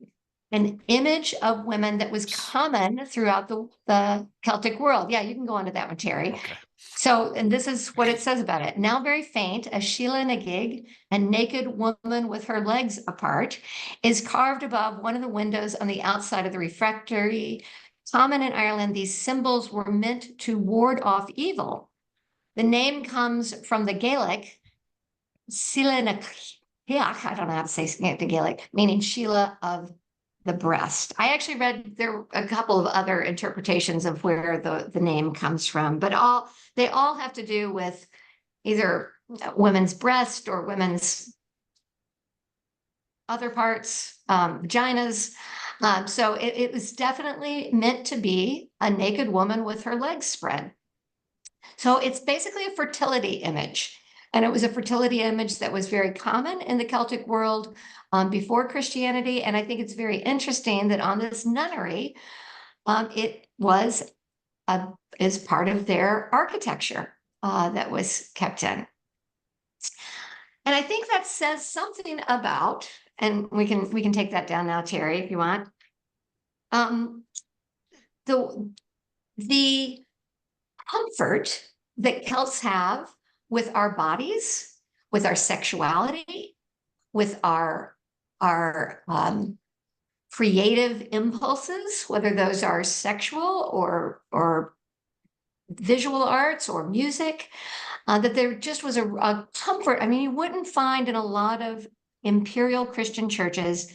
S3: image of women that was common throughout the Celtic world. Yeah, you can go on to that one, Terry.
S1: Okay.
S3: So, and this is what it says about it. Now very faint, a shillanagig, a naked woman with her legs apart, is carved above one of the windows on the outside of the refectory. Common in Ireland, these symbols were meant to ward off evil. The name comes from the Gaelic, Shillanagig, I don't know how to say the Gaelic, meaning Sheila of the breast. I actually read there were a couple of other interpretations of where the name comes from, but they all have to do with either women's breast or women's other parts, vaginas. So it was definitely meant to be a naked woman with her legs spread. So it's basically a fertility image. And it was a fertility image that was very common in the Celtic world before Christianity. And I think it's very interesting that on this nunnery, it is part of their architecture that was kept in. And I think that says something about, and we can take that down now, Terry, if you want. The comfort that Celts have with our bodies, with our sexuality, with our creative impulses, whether those are sexual or visual arts or music, that there just was a comfort. I mean, you wouldn't find in a lot of Imperial Christian churches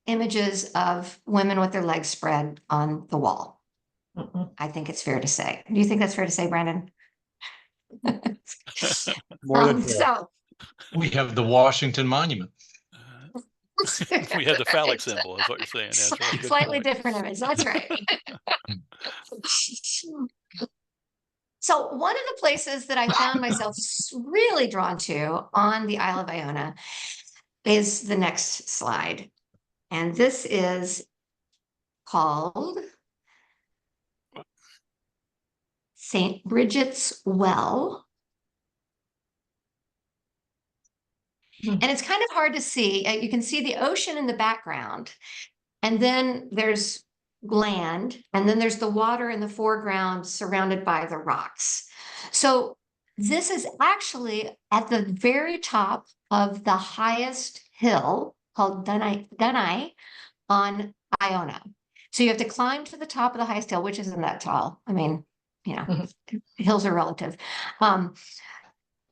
S3: images of women with their legs spread on the wall. I think it's fair to say. Do you think that's fair to say, Brandon?
S2: More than fair.
S3: So
S6: We have the Washington Monument.
S1: We have the phallic symbol, is what you're saying. That's right. Good
S3: slightly
S1: point.
S3: different image. That's right. So one of the places that I found myself really drawn to on the Isle of Iona is the next slide. And this is called St. Bridget's Well. And it's kind of hard to see. You can see the ocean in the background, and then there's land, and then there's the water in the foreground surrounded by the rocks. So this is actually at the very top of the highest hill called Dunai on Iona. So you have to climb to the top of the highest hill, which isn't that tall. I mean, you know, hills are relative. And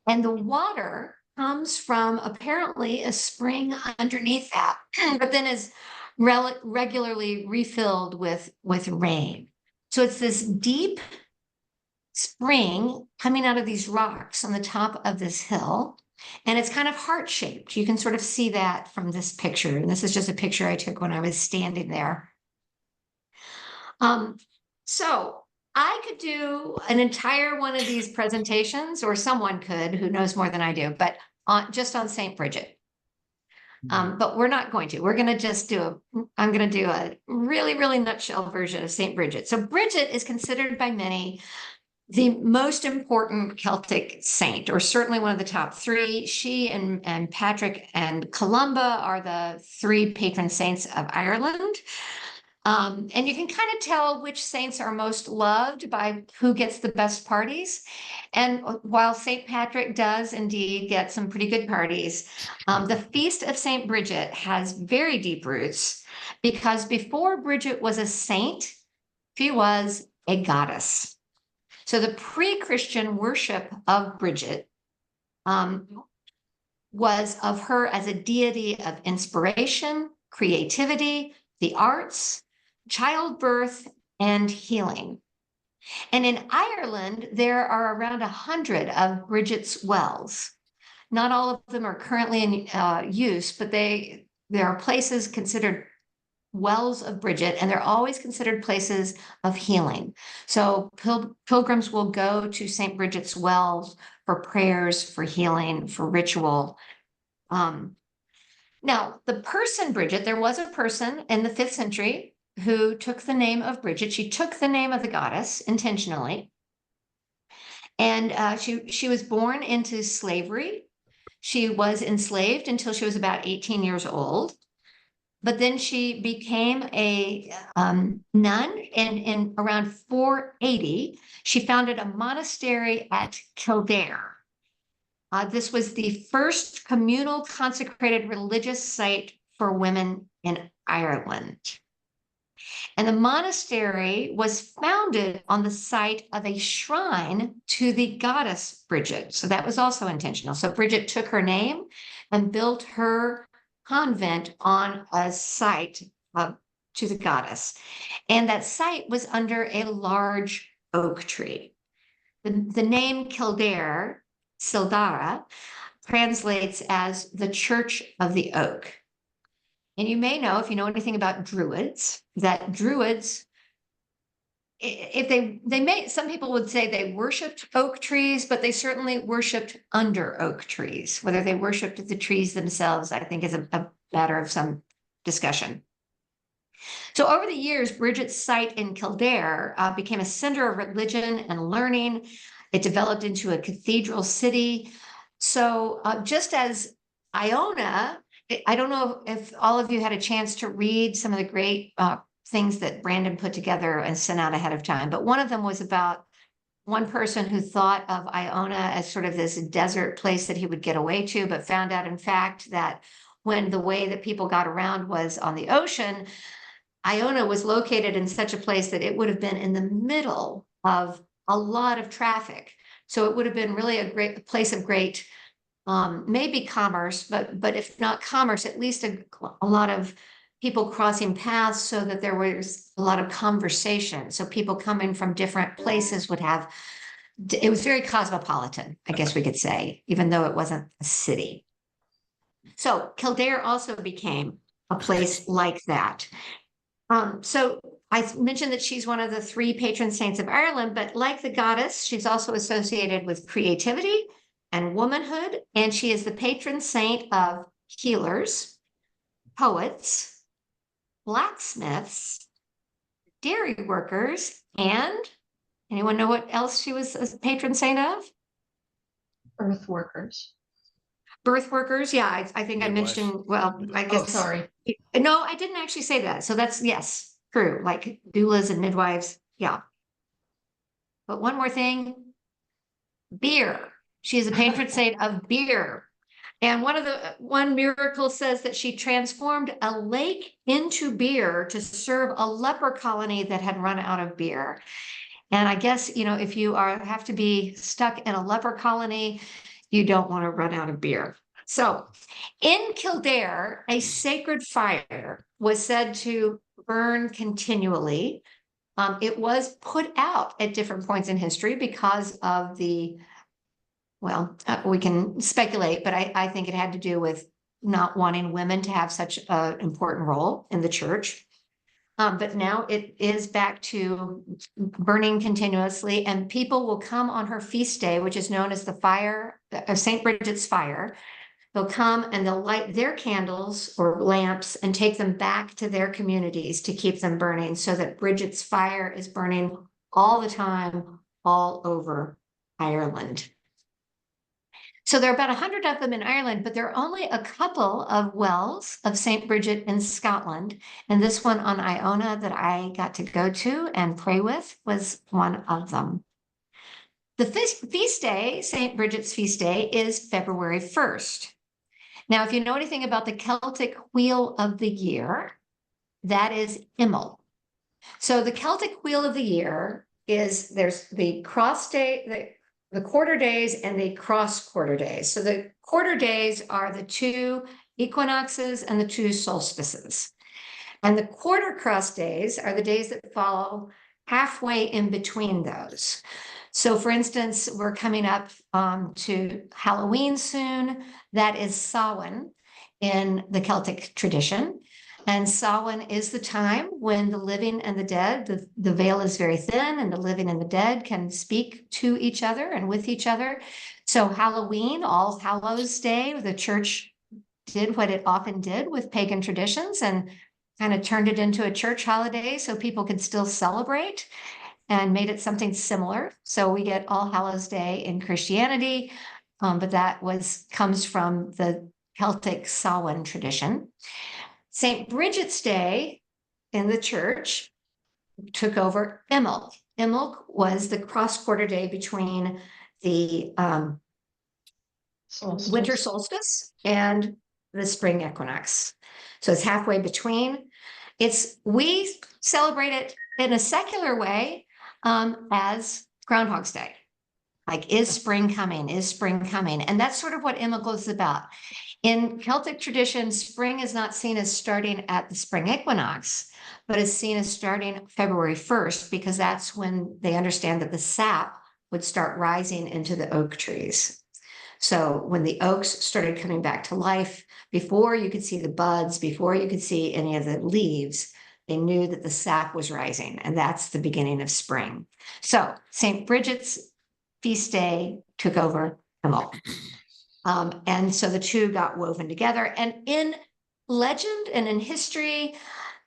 S3: the water comes from apparently a spring underneath that, but then is regularly refilled with rain. So it's this deep spring coming out of these rocks on the top of this hill, and it's kind of heart-shaped. You can sort of see that from this picture, and this is just a picture I took when I was standing there. So I could do an entire one of these presentations, or someone could who knows more than I do, but just on St. Bridget. But we're not going to. We're going to just I'm going to do a really, really nutshell version of St. Bridget. So Bridget is considered by many the most important Celtic saint, or certainly one of the top three. She and Patrick and Columba are the three patron saints of Ireland. And you can kind of tell which saints are most loved by who gets the best parties. And while St. Patrick does indeed get some pretty good parties, the Feast of St. Bridget has very deep roots, because before Bridget was a saint, she was a goddess. So the pre-Christian worship of Bridget was of her as a deity of inspiration, creativity, the arts, childbirth, and healing. And in Ireland, there are around 100 of Bridget's wells. Not all of them are currently in use, but there are places considered wells of Bridget, and they're always considered places of healing. So pilgrims will go to St. Bridget's wells for prayers, for healing, for ritual. Now, the person Bridget, there was a person in the 5th century who took the name of Bridget. She took the name of the goddess intentionally. And she was born into slavery. She was enslaved until she was about 18 years old. But then she became a nun, and in around 480, she founded a monastery at Kildare. This was the first communal consecrated religious site for women in Ireland. And the monastery was founded on the site of a shrine to the goddess Bridget. So that was also intentional. So Bridget took her name and built her convent on a site to the goddess. And that site was under a large oak tree. The name Kildare, Sildara, translates as the Church of the Oak. And you may know, if you know anything about Druids, that Druids, some people would say they worshipped oak trees, but they certainly worshipped under oak trees. Whether they worshipped the trees themselves, I think, is a matter of some discussion. So over the years, Bridget's site in Kildare became a center of religion and learning. It developed into a cathedral city. So just as Iona, I don't know if all of you had a chance to read some of the great things that Brandon put together and sent out ahead of time, but one of them was about one person who thought of Iona as sort of this desert place that he would get away to, but found out, in fact, that when the way that people got around was on the ocean, Iona was located in such a place that it would have been in the middle of a lot of traffic. So it would have been really a great place of great, maybe commerce, but if not commerce, at least a lot of people crossing paths, so that there was a lot of conversation. So people coming from different places would have, it was very cosmopolitan, I guess we could say, even though it wasn't a city. So Kildare also became a place like that. So I mentioned that she's one of the 3 patron saints of Ireland, but like the goddess, she's also associated with creativity and womanhood, and she is the patron saint of healers, poets, blacksmiths, dairy workers, and anyone know what else she was a patron saint of?
S7: Earth workers.
S3: Birth workers. Yeah, I think I
S1: Midwives.
S3: mentioned, well, I
S7: Oh,
S3: guess.
S7: sorry.
S3: No, I didn't actually say that. So that's, yes, true, like doulas and midwives. Yeah. But one more thing, beer. She is a patron saint of beer. And one miracle says that she transformed a lake into beer to serve a leper colony that had run out of beer. And I guess, if you have to be stuck in a leper colony, you don't want to run out of beer. So in Kildare, a sacred fire was said to burn continually. It was put out at different points in history because of we can speculate, but I think it had to do with not wanting women to have such an important role in the church. But now it is back to burning continuously, and people will come on her feast day, which is known as the fire of St. Bridget's fire. They'll come and they'll light their candles or lamps and take them back to their communities to keep them burning, so that Bridget's fire is burning all the time, all over Ireland. So there are about 100 of them in Ireland, but there are only a couple of wells of St. Bridget in Scotland. And this one on Iona that I got to go to and pray with was one of them. The feast day, St. Bridget's feast day, is February 1st. Now, if you know anything about the Celtic wheel of the year, that is Immel. So the Celtic wheel of the year is, there's the cross day, the quarter days and the cross quarter days. So the quarter days are the 2 equinoxes and the 2 solstices. And the quarter cross days are the days that follow halfway in between those. So for instance, we're coming up to Halloween soon. That is Samhain in the Celtic tradition. And Samhain is the time when the living and the dead, the veil is very thin, and the living and the dead can speak to each other and with each other. So Halloween, All Hallows Day, the church did what it often did with pagan traditions and kind of turned it into a church holiday so people could still celebrate, and made it something similar. So we get All Hallows Day in Christianity, but that comes from the Celtic Samhain tradition. St. Bridget's Day in the church took over Immel. Immel was the cross-quarter day between the winter solstice and the spring equinox. So it's halfway between. We celebrate it in a secular way as Groundhog's Day. Like, is spring coming? Is spring coming? And that's sort of what Immel is about. In Celtic tradition, spring is not seen as starting at the spring equinox, but is seen as starting February 1st, because that's when they understand that the sap would start rising into the oak trees. So when the oaks started coming back to life, before you could see the buds, before you could see any of the leaves, they knew that the sap was rising, and that's the beginning of spring. So St. Bridget's feast day took over Immel. And so the 2 got woven together. And in legend and in history,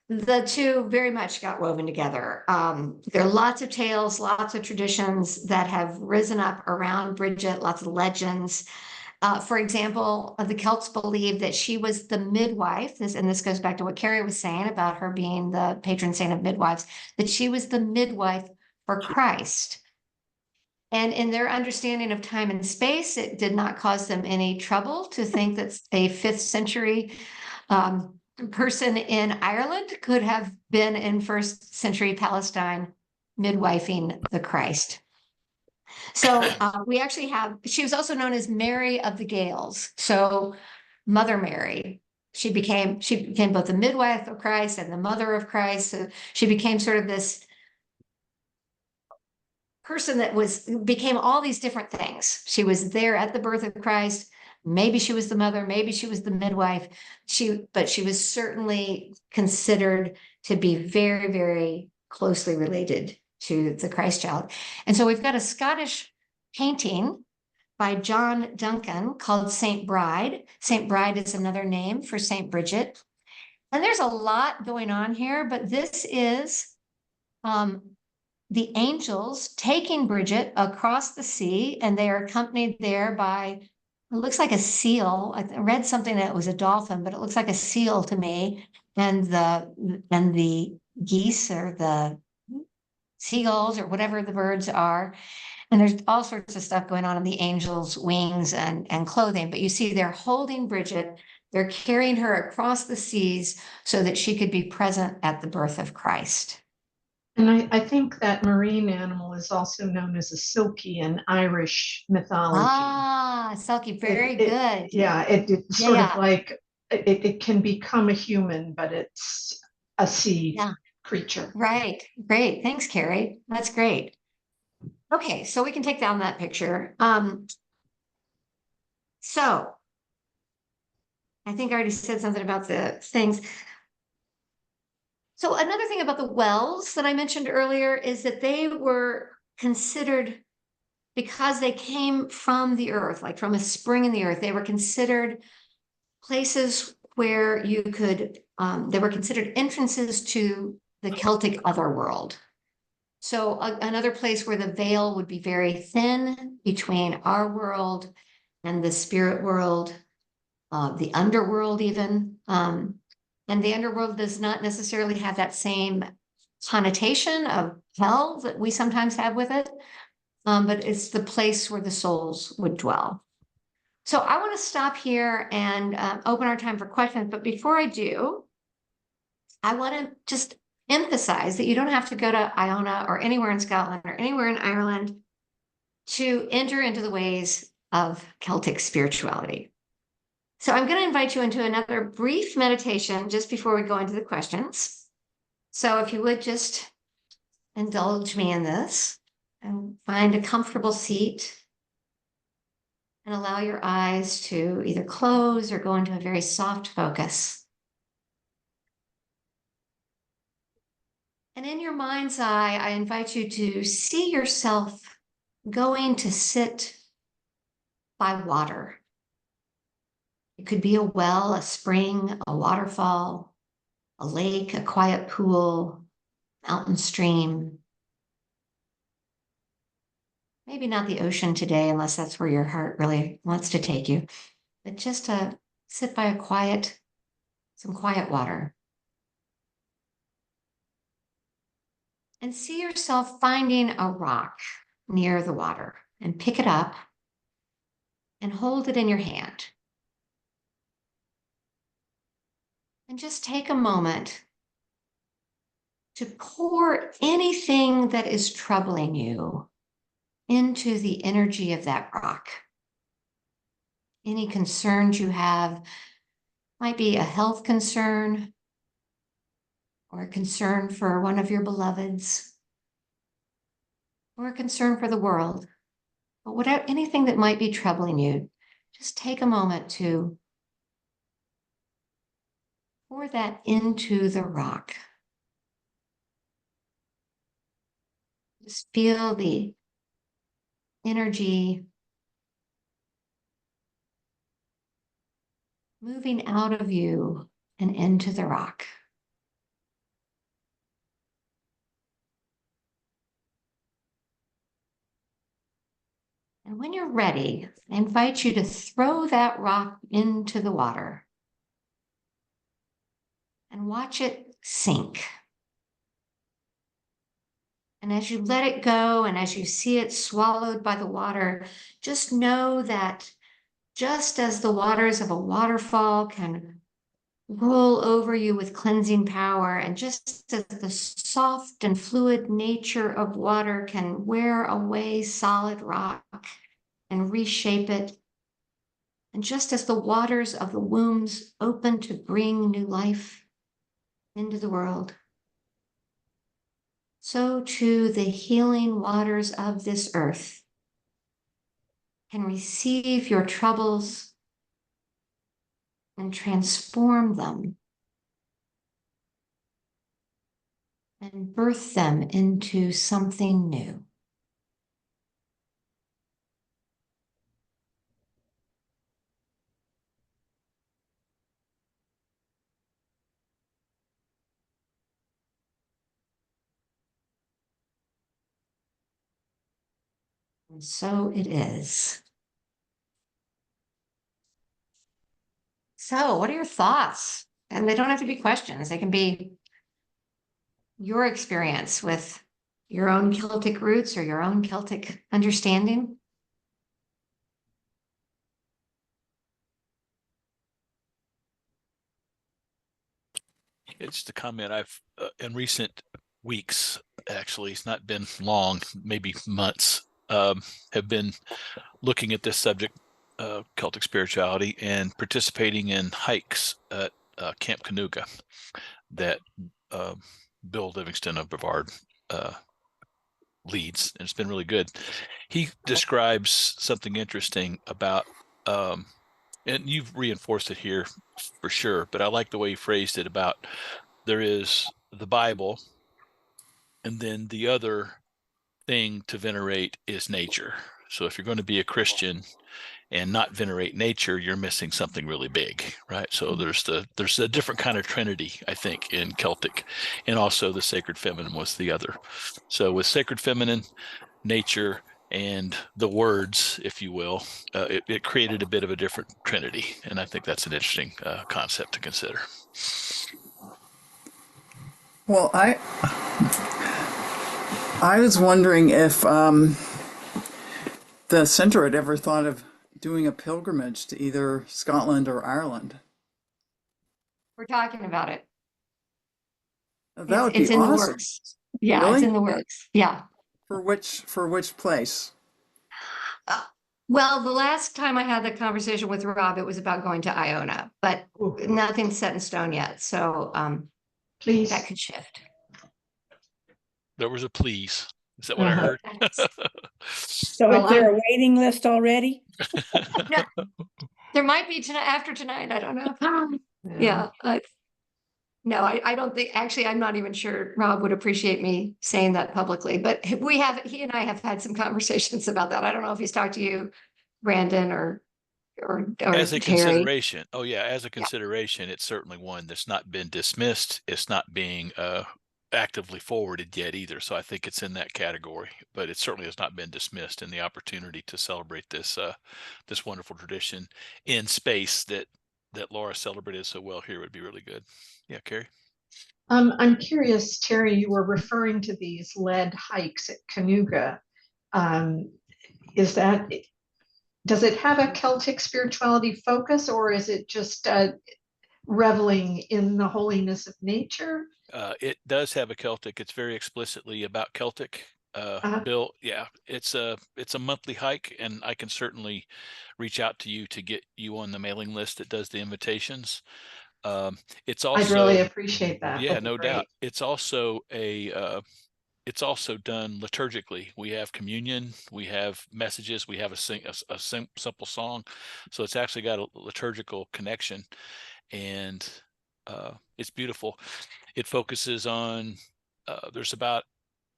S3: the two very much got woven together. There are lots of tales, lots of traditions that have risen up around Bridget, lots of legends. For example, the Celts believed that she was the midwife, and this goes back to what Carrie was saying about her being the patron saint of midwives, that she was the midwife for Christ. And in their understanding of time and space, it did not cause them any trouble to think that a 5th century person in Ireland could have been in 1st century Palestine midwifing the Christ. So we actually have, she was also known as Mary of the Gales. So Mother Mary, she became both the midwife of Christ and the mother of Christ. So she became sort of this person that became all these different things. She was there at the birth of Christ. Maybe she was the mother, maybe she was the midwife. But she was certainly considered to be very, very closely related to the Christ child. And so we've got a Scottish painting by John Duncan called Saint Bride. Saint Bride is another name for Saint Bridget. And there's a lot going on here, but this is the angels taking Bridget across the sea, and they are accompanied there by, it looks like a seal. I read something that it was a dolphin, but it looks like a seal to me. And the geese or the seagulls or whatever the birds are. And there's all sorts of stuff going on in the angels' wings and clothing. But you see, they're holding Bridget, they're carrying her across the seas so that she could be present at the birth of Christ.
S7: And I think that marine animal is also known as a silky in Irish mythology.
S3: Ah, Selkie, very good.
S7: Yeah, it's sort of like it can become a human, but it's a sea creature.
S3: Right, great. Thanks, Carrie. That's great. Okay, so we can take down that picture. So I think I already said something about the things. So another thing about the wells that I mentioned earlier is that they were considered, because they came from the earth, like from a spring in the earth, they were considered places where you could, they were considered entrances to the Celtic otherworld. So another place where the veil would be very thin between our world and the spirit world, the underworld even. And the underworld does not necessarily have that same connotation of hell that we sometimes have with it, but it's the place where the souls would dwell. So I want to stop here and open our time for questions. But before I do, I want to just emphasize that you don't have to go to Iona or anywhere in Scotland or anywhere in Ireland to enter into the ways of Celtic spirituality. So I'm going to invite you into another brief meditation just before we go into the questions. So if you would just indulge me in this and find a comfortable seat and allow your eyes to either close or go into a very soft focus. And in your mind's eye, I invite you to see yourself going to sit by water. It could be a well, a spring, a waterfall, a lake, a quiet pool, mountain stream. Maybe not the ocean today, unless that's where your heart really wants to take you, but just to sit by some quiet water. And see yourself finding a rock near the water and pick it up and hold it in your hand. And just take a moment to pour anything that is troubling you into the energy of that rock. Any concerns you have, might be a health concern or a concern for one of your beloveds or a concern for the world, but whatever, anything that might be troubling you, just take a moment to pour that into the rock. Just feel the energy moving out of you and into the rock. And when you're ready, I invite you to throw that rock into the water and watch it sink. And as you let it go and as you see it swallowed by the water, just know that just as the waters of a waterfall can roll over you with cleansing power, and just as the soft and fluid nature of water can wear away solid rock and reshape it, and just as the waters of the wombs open to bring new life into the world, so too the healing waters of this earth can receive your troubles and transform them and birth them into something new. And so it is. So, what are your thoughts? And they don't have to be questions, they can be your experience with your own Celtic roots or your own Celtic understanding.
S1: It's the comment I've in recent weeks, actually, it's not been long, maybe months, have been looking at this subject, Celtic spirituality, and participating in hikes at Camp Canuga that Bill Livingston of Brevard leads, and it's been really good. He describes something interesting about, and you've reinforced it here for sure, but I like the way he phrased it about there is the Bible, and then the other thing to venerate is nature. So if you're going to be a Christian and not venerate nature, you're missing something really big, right? So there's a different kind of trinity, I think, in Celtic, and also the sacred feminine was the other. So with sacred feminine, nature, and the words, if you will, it created a bit of a different trinity, and I think that's an interesting concept to consider.
S8: Well, I was wondering if the center had ever thought of doing a pilgrimage to either Scotland or Ireland.
S3: We're talking about it.
S8: That would
S3: It's
S8: be
S3: in the
S8: awesome.
S3: works. Yeah,
S8: Really?
S3: it's in the works. Yeah.
S8: For which place?
S3: Well, the last time I had the conversation with Rob, it was about going to Iona, but
S7: Ooh,
S3: nothing's set in stone yet. So
S7: please.
S3: that could shift.
S1: There was a please. Is that what I
S7: Uh-huh.
S1: heard?
S5: So
S3: Well,
S5: is there a waiting list already?
S3: No, there might be tonight, after tonight. I don't know. Yeah. No, I don't think, actually, I'm not even sure Rob would appreciate me saying that publicly, but he and I have had some conversations about that. I don't know if he's talked to you, Brandon, or
S1: As a
S3: Terry.
S1: consideration, oh yeah, as a consideration, it's certainly one that's not been dismissed. It's not being actively forwarded yet either. So I think it's in that category, but it certainly has not been dismissed. And the opportunity to celebrate this this wonderful tradition in space that Laura celebrated so well here would be really good. Yeah, Carrie.
S7: I'm curious, Terry, you were referring to these led hikes at Canuga. Does it have a Celtic spirituality focus, or is it just reveling in the holiness of nature?
S1: It does have a Celtic. It's very explicitly about Celtic. Bill, yeah, it's a monthly hike, and I can certainly reach out to you to get you on the mailing list that does the invitations. It's also,
S7: I'd really appreciate that.
S1: yeah,
S7: That'd be
S1: no doubt.
S7: great.
S1: It's also it's also done liturgically. We have communion, we have messages, we have a simple song, so it's actually got a liturgical connection, and it's beautiful. It focuses on there's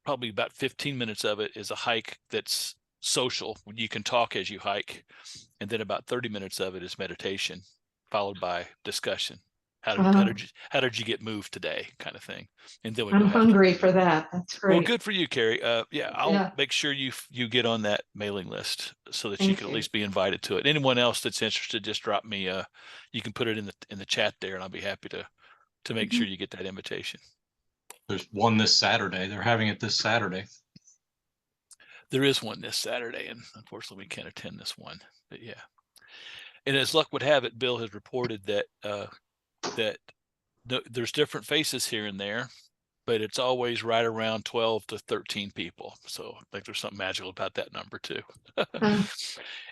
S1: probably about 15 minutes of it is a hike that's social. You can talk as you hike, and then about 30 minutes of it is meditation, followed by discussion. How did you get moved today, kind of thing. And then we
S7: I'm
S1: go
S7: hungry for that. That's
S1: Well,
S7: great.
S1: good for you, Carrie. Yeah, I'll
S7: Yeah.
S1: make sure you get on that mailing list so that you
S7: Thank
S1: can at
S7: you.
S1: least be invited to it. Anyone else that's interested, just drop me. You can put it in the chat there, and I'll be happy to make sure you get that invitation.
S6: There's one this Saturday. They're having it this Saturday.
S1: There is one this Saturday, and unfortunately, we can't attend this one. But yeah, and as luck would have it, Bill has reported that there's different faces here and there, but it's always right around 12 to 13 people. So I think there's something magical about that number too.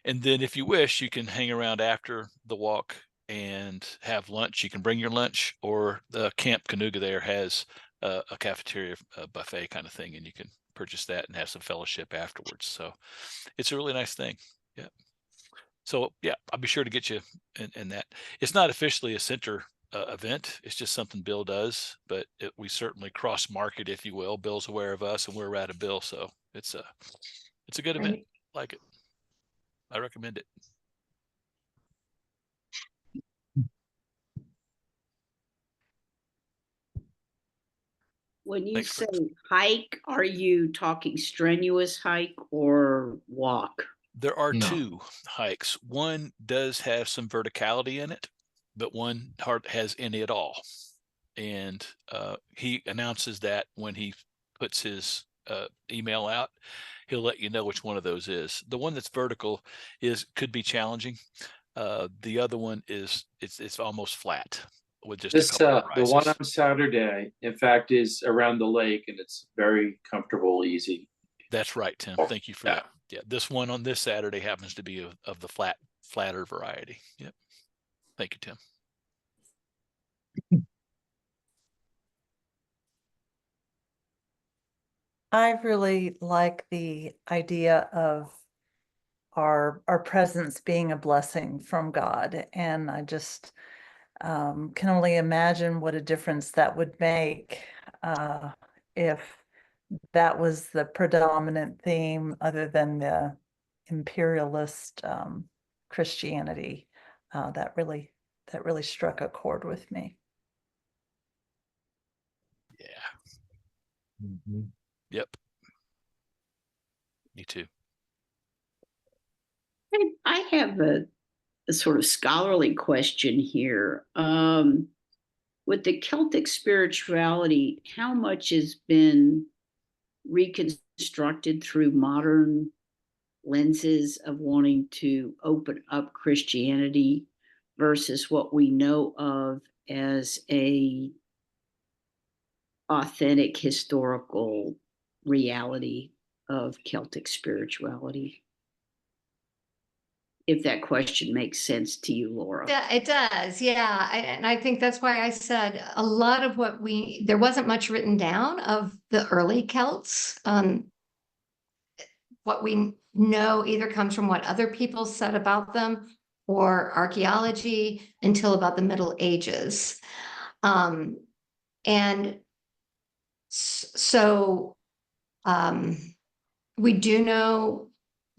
S1: And then if you wish, you can hang around after the walk and have lunch. You can bring your lunch, or the Camp Canuga there has a cafeteria buffet kind of thing, and you can purchase that and have some fellowship afterwards. So it's a really nice thing. Yeah. So yeah, I'll be sure to get you in that. It's not officially a center event. It's just something Bill does, but we certainly cross market, if you will. Bill's aware of us, and we're at a Bill, so it's a good event. Like it, I recommend it.
S9: When you
S1: Thanks,
S9: say
S1: Chris.
S9: hike, are you talking strenuous hike or walk?
S1: There are
S6: No.
S1: two hikes. One does have some verticality in it, but one has any at all. And he announces that when he puts his email out, he'll let you know which one of those is. The one that's vertical could be challenging. The other one it's almost flat with just a couple of
S10: The one
S1: rises.
S10: on Saturday, in fact, is around the lake, and it's very comfortable, easy.
S1: That's right, Tim. Thank you for that. Yeah, this one on this Saturday happens to be of the flatter variety. Yep. Thank you, Tim.
S11: I really like the idea of our presence being a blessing from God, and I just can only imagine what a difference that would make if that was the predominant theme, other than the imperialist Christianity. That really struck a chord with me.
S1: Yeah. Mm-hmm. Yep. Me too.
S9: I have a sort of scholarly question here. With the Celtic spirituality, how much has been reconstructed through modern lenses of wanting to open up Christianity versus what we know of as a authentic historical reality of Celtic spirituality? If that question makes sense to you, Laura.
S3: Yeah, it does. Yeah. And I think that's why I said a lot of there wasn't much written down of the early Celts. What we know either comes from what other people said about them or archaeology until about the Middle Ages. And so we do know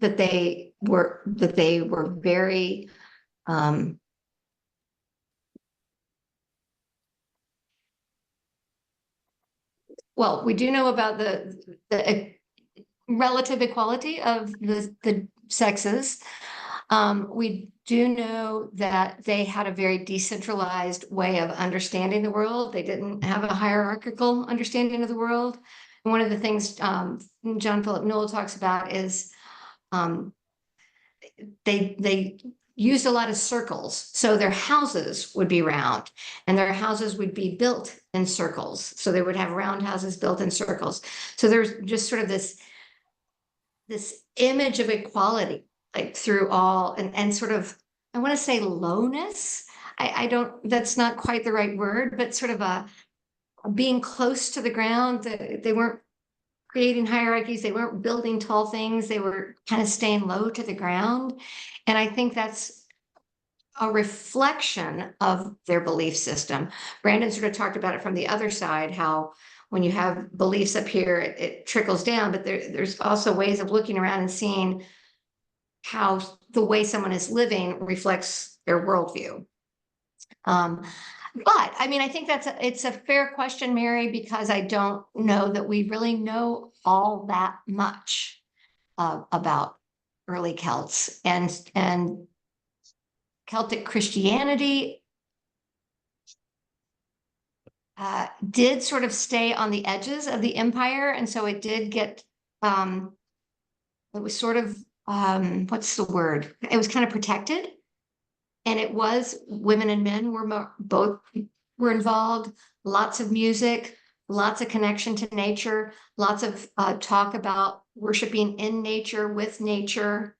S3: that they were very well, we do know about the relative equality of the sexes. We do know that they had a very decentralized way of understanding the world. They didn't have a hierarchical understanding of the world. And one of the things John Philip Newell talks about is they used a lot of circles. So their houses would be round, and their houses would be built in circles. So they would have round houses built in circles. So there's just sort of this image of equality, like through all, and sort of, I want to say lowness. I don't, that's not quite the right word, but sort of a being close to the ground. They weren't creating hierarchies. They weren't building tall things. They were kind of staying low to the ground. And I think that's a reflection of their belief system. Brandon sort of talked about it from the other side, how when you have beliefs up here, it trickles down, but there's also ways of looking around and seeing how the way someone is living reflects their worldview. But I mean, I think it's a fair question, Mary, because I don't know that we really know all that much about early Celts and Celtic Christianity did sort of stay on the edges of the empire, and so it did get it was sort of what's the word? It was kind of protected, and it was women and men were both were involved. Lots of music, lots of connection to nature, lots of talk about worshiping in nature with nature.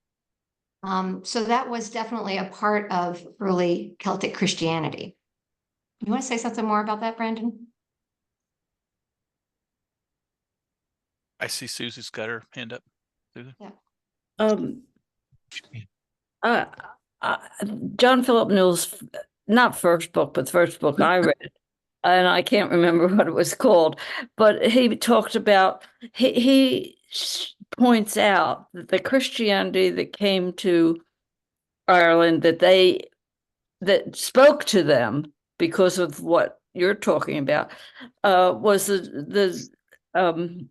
S3: So that was definitely a part of early Celtic Christianity. You want to say something more about that, Brandon?
S1: I see Susie's got her hand up. Susie?
S3: Yeah.
S4: Uh, uh, John Philip Newell's not first book, but the first book I read, and I can't remember what it was called, but he talked about, he points out that the Christianity that came to Ireland, that spoke to them because of what you're talking about, was the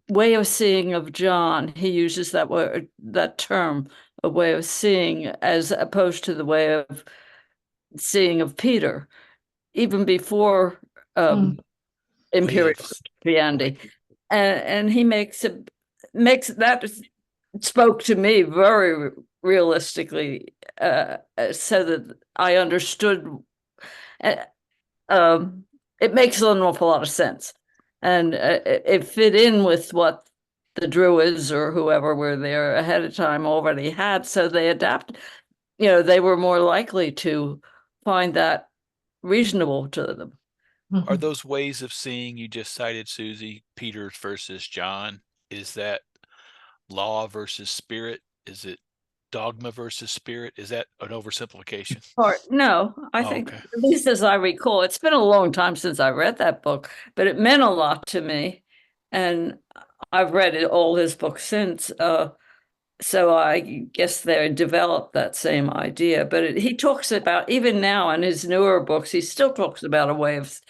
S4: way of seeing of John. He uses that word, that term, a way of seeing, as opposed to the way of seeing of Peter, even before Imperial Christianity. And he makes that spoke to me very realistically, so that I understood. It makes an awful lot of sense, and it fit in with what the Druids or whoever were there ahead of time already had, so they adapted. They were more likely to find that reasonable to them.
S1: Are those ways of seeing you just cited, Susie, Peter versus John? Is that law versus spirit? Is it dogma versus spirit? Is that an oversimplification?
S4: No, I think,
S1: okay.
S4: at least as I recall, it's been a long time since I read that book, but it meant a lot to me. And I've read all his books since. So I guess they developed that same idea. But he talks about, even now in his newer books, he still talks about a way of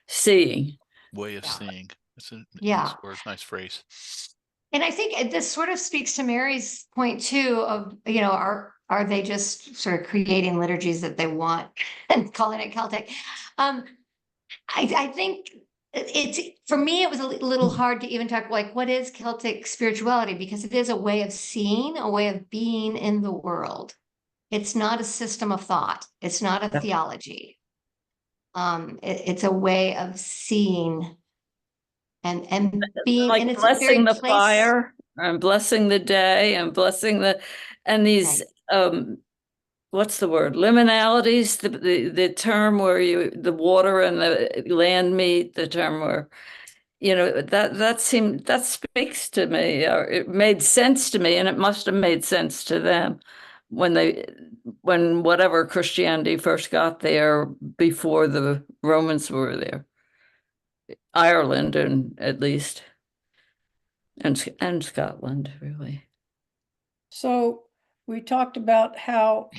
S4: seeing.
S1: Way of seeing. That's a
S3: Yeah.
S1: nice phrase.
S3: And I think this sort of speaks to Mary's point too of, are they just sort of creating liturgies that they want and calling it Celtic? I think it's, for me, it was a little hard to even talk like, what is Celtic spirituality? Because it is a way of seeing, a way of being in the world. It's not a system of thought. It's not a theology. It's a way of seeing and being,
S4: like,
S3: and it's
S4: blessing the
S3: place...
S4: fire and blessing the day and blessing and these what's the word, liminalities, the term where the water and the land meet, the term where that speaks to me, or it made sense to me, and it must have made sense to them when whatever Christianity first got there, before the Romans were there, Ireland, and at least, and Scotland, really.
S5: So we talked about how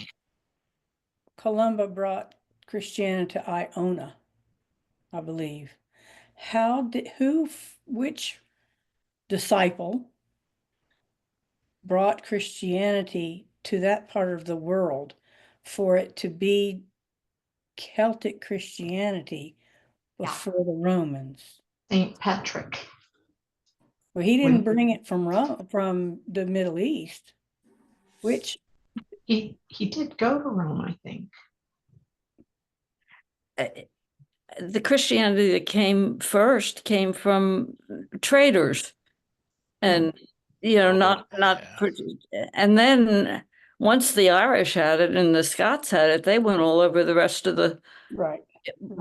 S5: Columba brought Christianity to Iona, I believe. Which disciple brought Christianity to that part of the world for it to be Celtic Christianity before the Romans?
S7: Saint Patrick.
S5: Well, he didn't bring it from Rome, from the Middle East. Which
S7: he did go to Rome, I think.
S4: The Christianity that came first came from traders, and not and then once the Irish had it and the Scots had it, they went all over the rest of the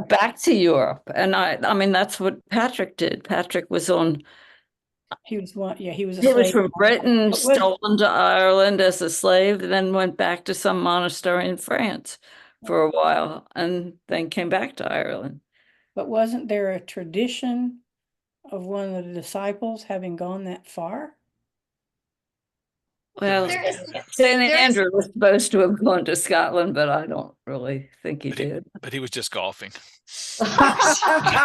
S4: back to Europe. And I mean, that's what Patrick did. Patrick was on.
S5: He was one. Yeah, he was.
S4: He was from Britain, stolen to Ireland as a slave, then went back to some monastery in France for a while, and then came back to Ireland.
S5: But wasn't there a tradition of one of the disciples having gone that far?
S4: Well,
S3: There is,
S4: St.
S3: there is,
S4: Andrew was supposed to have gone to Scotland, but I don't really think he did.
S1: But he was just golfing.
S6: Yeehaw.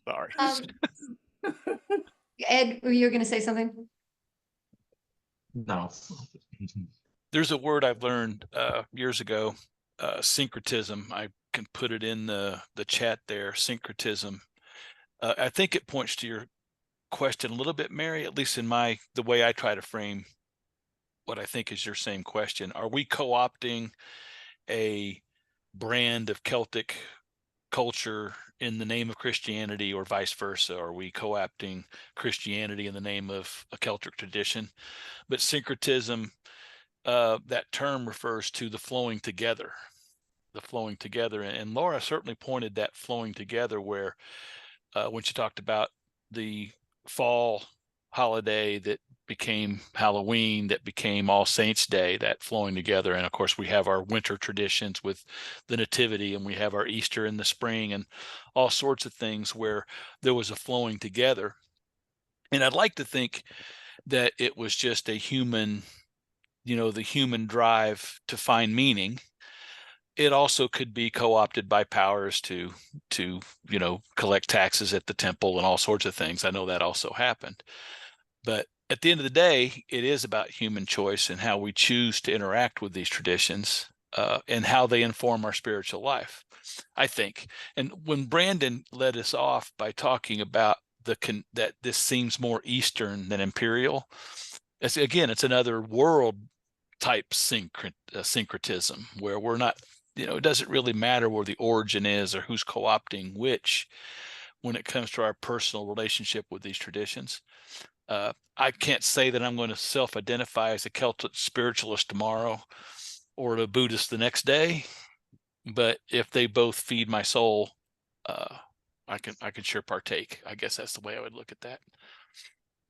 S1: Sorry.
S3: Ed, were you going to say something?
S6: No.
S1: There's a word I've learned years ago, syncretism. I can put it in the chat there, syncretism. I think it points to your question a little bit, Mary, at least in the way I try to frame what I think is your same question. Are we co-opting a brand of Celtic culture in the name of Christianity, or vice versa? Are we co-opting Christianity in the name of a Celtic tradition? But syncretism, that term refers to the flowing together, and Laura certainly pointed that flowing together where when she talked about the fall holiday that became Halloween, that became All Saints Day, that flowing together. And of course, we have our winter traditions with the Nativity, and we have our Easter in the spring, and all sorts of things where there was a flowing together. And I'd like to think that it was just a human, the human drive to find meaning. It also could be co-opted by powers to collect taxes at the temple and all sorts of things. I know that also happened. But at the end of the day, it is about human choice and how we choose to interact with these traditions and how they inform our spiritual life, I think. And when Brandon led us off by talking about that this seems more Eastern than Imperial, it's another world type syncretism where we're not, it doesn't really matter where the origin is or who's co-opting which when it comes to our personal relationship with these traditions. I can't say that I'm going to self-identify as a Celtic spiritualist tomorrow or a Buddhist the next day, but if they both feed my soul, I can sure partake. I guess that's the way I would look at that.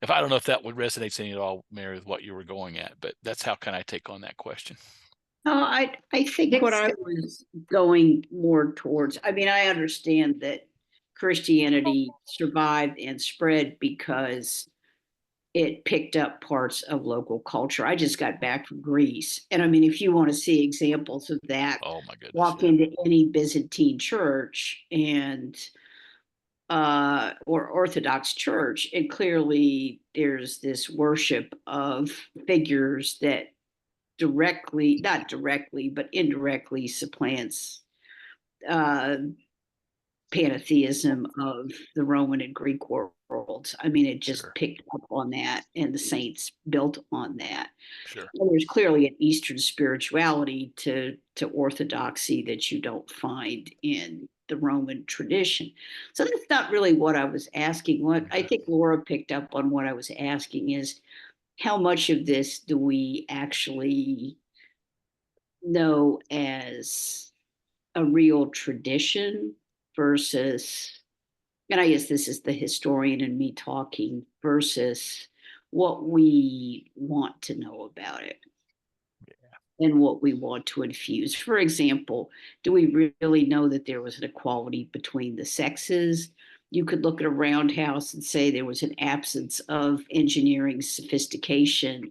S1: If I don't know if that would resonate any at all, Mary, with what you were going at, but that's how can I take on that question.
S9: I think what I was going more towards, I mean, I understand that Christianity survived and spread because it picked up parts of local culture. I just got back from Greece. And I mean, if you want to see examples of that,
S1: oh my goodness,
S9: walk into any Byzantine church and or Orthodox church, and clearly there's this worship of figures that not directly, but indirectly supplants pantheism of the Roman and Greek worlds. I mean, it just picked up on that, and the saints built on that. And there's clearly an Eastern spirituality to orthodoxy that you don't find in the Roman tradition. So that's not really what I was asking. What I think Laura picked up on what I was asking is how much of this do we actually know as a real tradition versus, and I guess this is the historian in me talking, versus what we want to know about it and what we want to infuse. For example, do we really know that there was an equality between the sexes? You could look at a roundhouse and say there was an absence of engineering sophistication.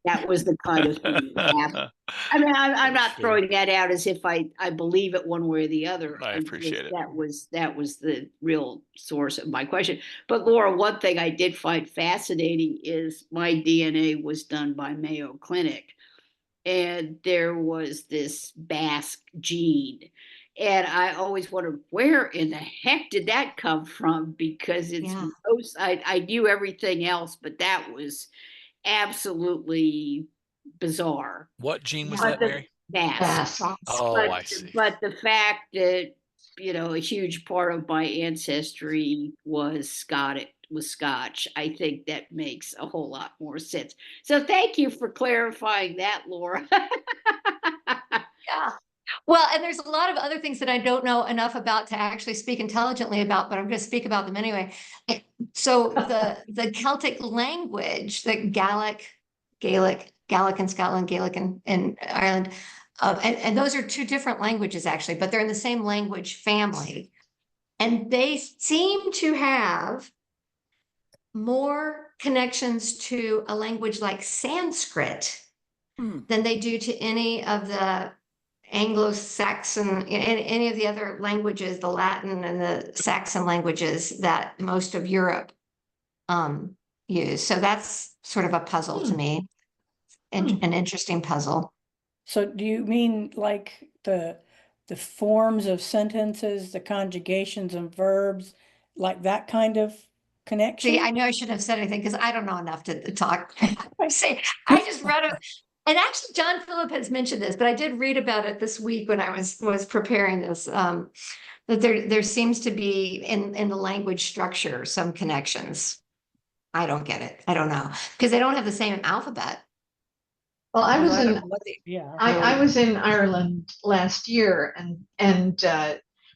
S9: That was the kind of thing that happened. I mean, I'm not throwing that out as if I believe it one way or the other.
S1: I appreciate it.
S9: That was the real source of my question. But Laura, one thing I did find fascinating is my DNA was done by Mayo Clinic, and there was this Basque gene. And I always wondered, where in the heck did that come from? Because it's I knew everything else, but that was absolutely bizarre.
S1: What gene was that, Mary?
S9: Basque.
S1: Oh, I see.
S9: But the fact that, a huge part of my ancestry was Scotch, I think that makes a whole lot more sense. So thank you for clarifying that, Laura.
S3: Yeah. Well, and there's a lot of other things that I don't know enough about to actually speak intelligently about, but I'm going to speak about them anyway. So the Celtic language, the Gaelic in Scotland, Gaelic in Ireland, and those are two different languages actually, but they're in the same language family. And they seem to have more connections to a language like Sanskrit than they do to any of the Anglo-Saxon, any of the other languages, the Latin and the Saxon languages that most of Europe use. So that's sort of a puzzle to me, and an interesting puzzle.
S5: So do you mean like the forms of sentences, the conjugations and verbs, like that kind of connection?
S3: See, I know I shouldn't have said anything because I don't know enough to talk. I just read it. And actually, John Philip has mentioned this, but I did read about it this week when I was preparing this. That there seems to be in the language structure some connections. I don't get it. I don't know because they don't have the same alphabet.
S7: Well, I was in
S5: I
S7: was in Ireland last year and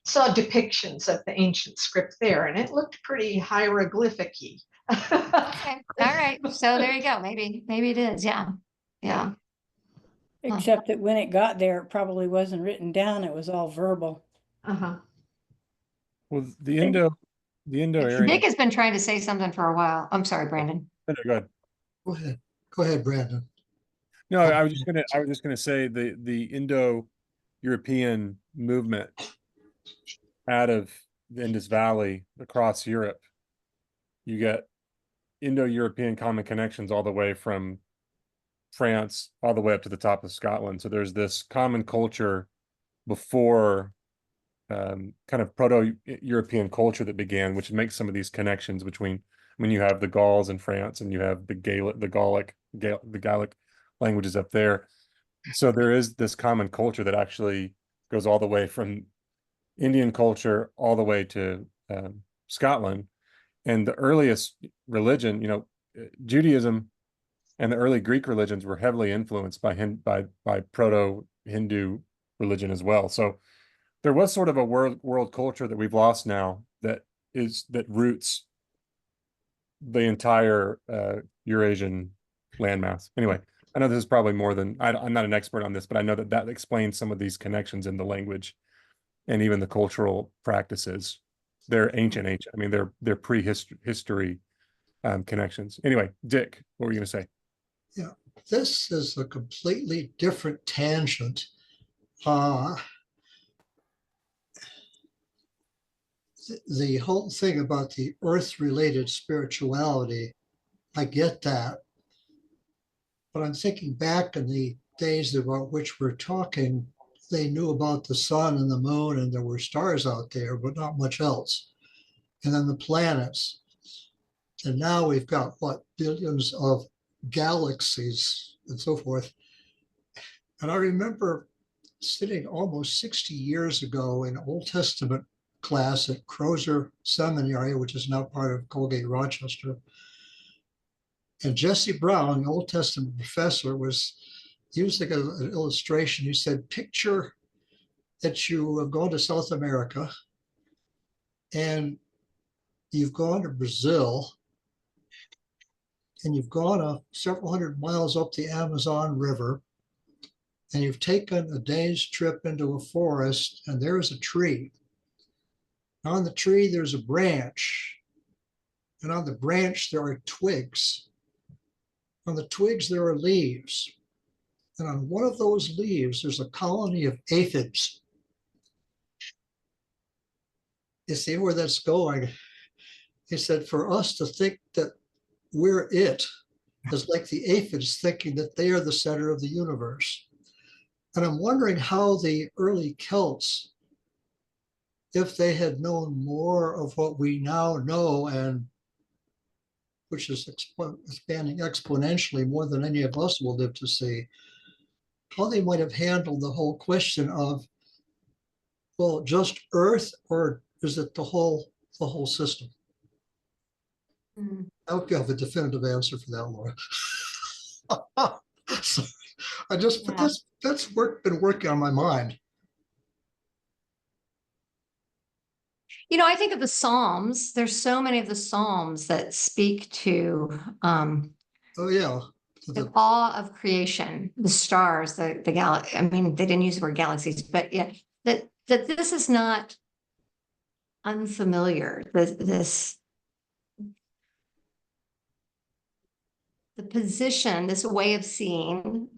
S7: saw depictions of the ancient script there, and it looked pretty hieroglyphic-y.
S3: Okay, all right. So there you go. Maybe it is. Yeah, yeah.
S5: Except that when it got there, it probably wasn't written down. It was all verbal.
S2: Well, the Indo-Aryan.
S3: Nick has been trying to say something for a while. I'm sorry, Brandon.
S2: No, go ahead.
S12: Go ahead, Brandon.
S2: No, I was just gonna say the Indo-European movement out of the Indus Valley across Europe. You get Indo-European common connections all the way from France all the way up to the top of Scotland. So there's this common culture before kind of proto-European culture that began, which makes some of these connections between when you have the Gauls in France and you have the Gallic languages up there. So there is this common culture that actually goes all the way from Indian culture all the way to Scotland. And the earliest religion, Judaism and the early Greek religions were heavily influenced by proto-Hindu religion as well. So there was sort of a world culture that we've lost now that roots the entire Eurasian landmass. Anyway, I know this is probably more than I'm not an expert on this, but I know that explains some of these connections in the language and even the cultural practices. They're ancient. I mean, they're prehistory connections. Anyway, Dick, what were you going to say?
S12: Yeah, this is a completely different tangent. The whole thing about the earth-related spirituality, I get that. But I'm thinking back in the days about which we're talking, they knew about the sun and the moon and there were stars out there, but not much else. And then the planets. And now we've got, billions of galaxies and so forth. And I remember sitting almost 60 years ago in Old Testament class at Crozer Seminary, which is now part of Colgate Rochester. And Jesse Brown, the Old Testament professor, was using an illustration. He said, picture that you have gone to South America and you've gone to Brazil and you've gone several hundred miles up the Amazon River and you've taken a day's trip into a forest and there's a tree. On the tree, there's a branch. And on the branch, there are twigs. On the twigs, there are leaves. And on one of those leaves, there's a colony of aphids. You see where that's going? He said, for us to think that we're it is like the aphids thinking that they are the center of the universe. And I'm wondering how the early Celts, if they had known more of what we now know, and which is expanding exponentially more than any of us will live to see, how they might have handled the whole question of, well, just Earth, or is it the whole system? I hope you have a definitive answer for that, Laura. So but that's been working on my mind.
S3: I think of the Psalms. There's so many of the Psalms that speak to the awe of creation, the stars, the galaxy. I mean, they didn't use the word galaxies, but yeah, that this is not unfamiliar. This the position, this way of seeing,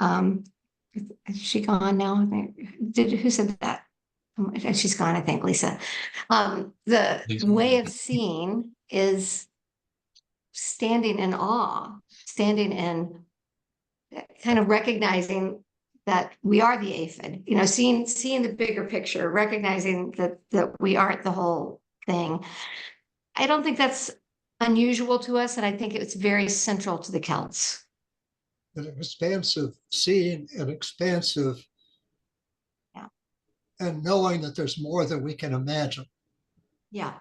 S3: is she gone now? I think, who said that? She's gone, I think, Lisa. The way of seeing is standing in awe, standing in kind of recognizing that we are the aphid, seeing the bigger picture, recognizing that we aren't the whole thing. I don't think that's unusual to us, and I think it's very central to the Celts.
S12: An expansive seeing, an expansive, and knowing that there's more than we can imagine.
S3: Yeah,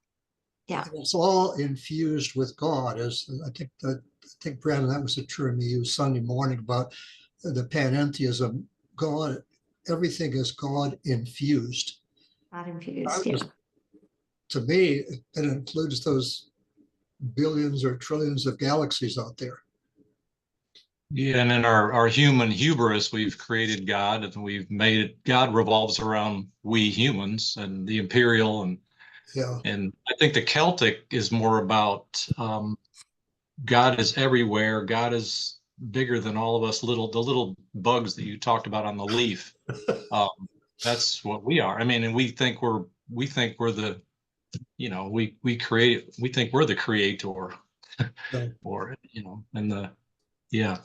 S3: yeah.
S12: And it's all infused with God. As I think, Brandon, that was the term you used Sunday morning about the panentheism. God, everything is God infused.
S3: God infused, yeah.
S12: To me, it includes those billions or trillions of galaxies out there.
S6: Yeah, and in our human hubris, we've created God, and we've made it. God revolves around we humans and the imperial, and I think the Celtic is more about God is everywhere. God is bigger than all of us. The little bugs that you talked about on the leaf. That's what we are. I mean, and we think we're the, we create. We think we're the creator, or and the yeah.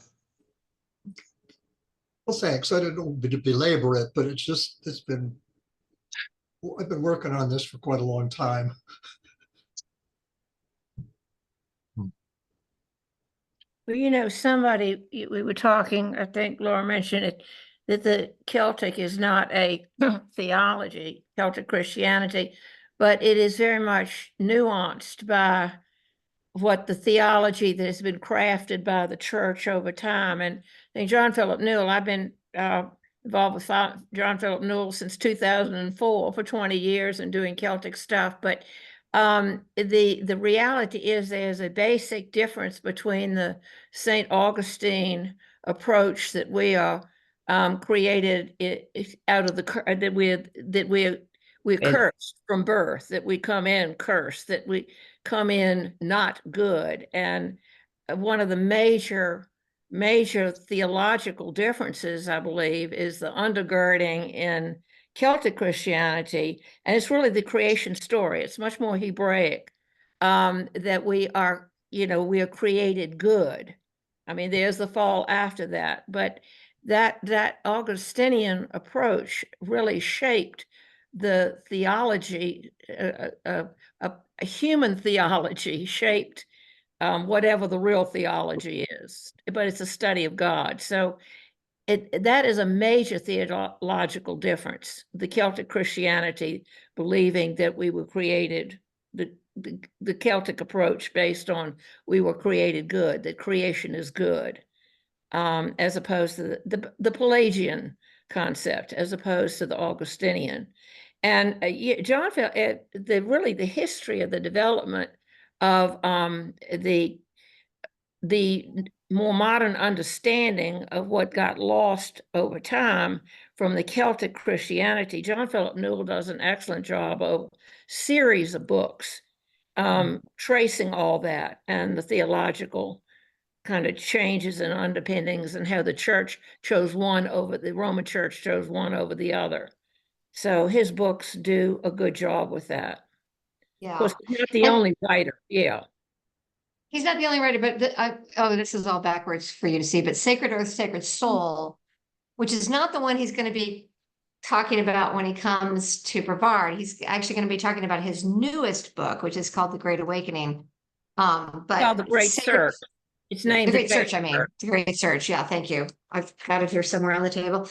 S12: Well, thanks. I don't know to belabor it, but I've been working on this for quite a long time.
S5: Well, we were talking, I think Laura mentioned it, that the Celtic is not a theology, Celtic Christianity, but it is very much nuanced by what the theology that has been crafted by the church over time. And I think John Philip Newell, I've been involved with John Philip Newell since 2004 for 20 years and doing Celtic stuff. But the reality is there's a basic difference between the St. Augustine approach that we are created out of we're cursed from birth, that we come in cursed, that we come in not good. And one of the major theological differences, I believe, is the undergirding in Celtic Christianity, and it's really the creation story. It's much more Hebraic, that we are created good. I mean, there's the fall after that, but that Augustinian approach really shaped the theology, a human theology shaped whatever the real theology is, but it's a study of God. So that is a major theological difference. The Celtic Christianity believing that we were created, the Celtic approach based on we were created good, that creation is good, as opposed to the Pelagian concept, as opposed to the Augustinian. And John felt the history of the development of the more modern understanding of what got lost over time from the Celtic Christianity. John Philip Newell does an excellent job of a series of books tracing all that and the theological kind of changes and underpinnings, and how the church chose one over the Roman Church chose one over the other. So his books do a good job with that.
S3: Yeah.
S5: Of course, he's not the only writer. Yeah.
S3: He's not the only writer, but this is all backwards for you to see, but Sacred Earth, Sacred Soul, which is not the one he's going to be talking about when he comes to Brevard. He's actually going to be talking about his newest book, which is called The Great Awakening. But
S5: The Great Search. It's named
S3: The Great Search. The Great Search. Yeah, thank you. I've got it here somewhere on the table.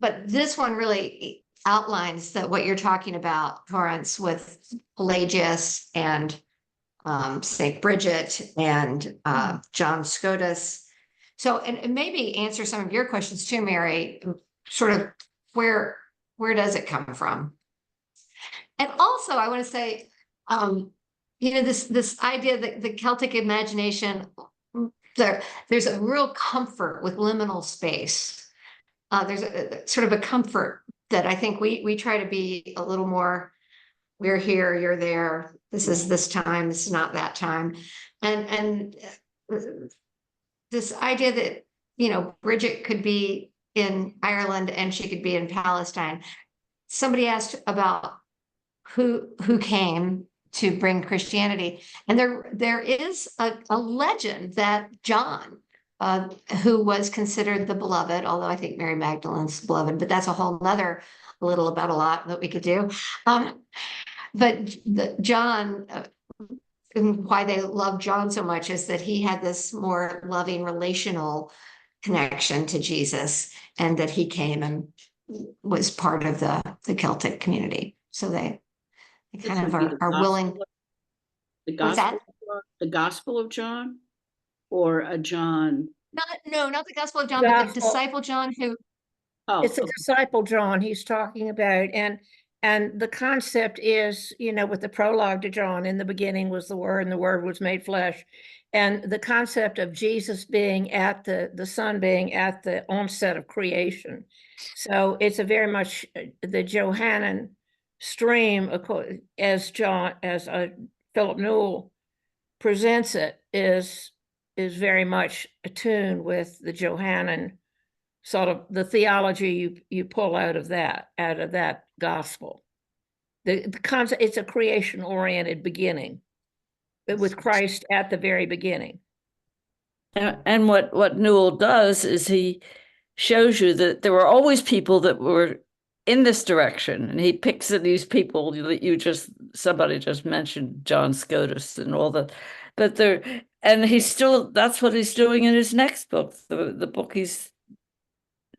S3: But this one really outlines that what you're talking about, Torrance, with Pelagius and St. Bridget and John Scotus. So, and maybe answer some of your questions too, Mary, sort of where does it come from? And also I want to say, this idea that the Celtic imagination, there's a real comfort with liminal space. There's a sort of a comfort that I think we try to be a little more, we're here, you're there. This is this time, this is not that time. And this idea that, you know, Bridget could be in Ireland and she could be in Palestine. Somebody asked about who came to bring Christianity, and there is a legend that John, who was considered the beloved, although I think Mary Magdalene's beloved, but that's a whole nother little about a lot that we could do. But John, and why they love John so much is that he had this more loving relational connection to Jesus, and that he came and was part of the Celtic community. So they kind of are willing.
S9: The
S3: What's that?
S9: the Gospel of John, or a John?
S3: Not the Gospel of John, but the disciple John who.
S9: Oh,
S5: it's a disciple John he's talking about, and the concept is, you know, with the prologue to John, in the beginning was the Word, and the Word was made flesh, and the concept of Jesus being at the Son being at the onset of creation. So it's a very much the Johannine stream, as Philip Newell presents it, is very much attuned with the Johannine sort of the theology you pull out of that gospel. The concept, it's a creation oriented beginning, but with Christ at the very beginning.
S4: And what Newell does is he shows you that there were always people that were in this direction, and he picks at these people that somebody just mentioned, John Scotus and all that, but that's what he's doing in his next book, the book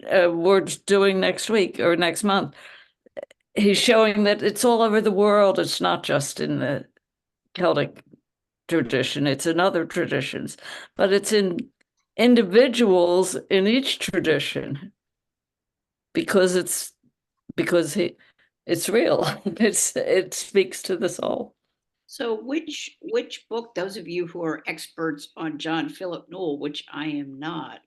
S4: we're doing next week or next month. He's showing that it's all over the world. It's not just in the Celtic tradition, it's in other traditions, but it's in individuals in each tradition, because it's real. It speaks to the soul.
S9: So which book, those of you who are experts on John Philip Newell, which I am not,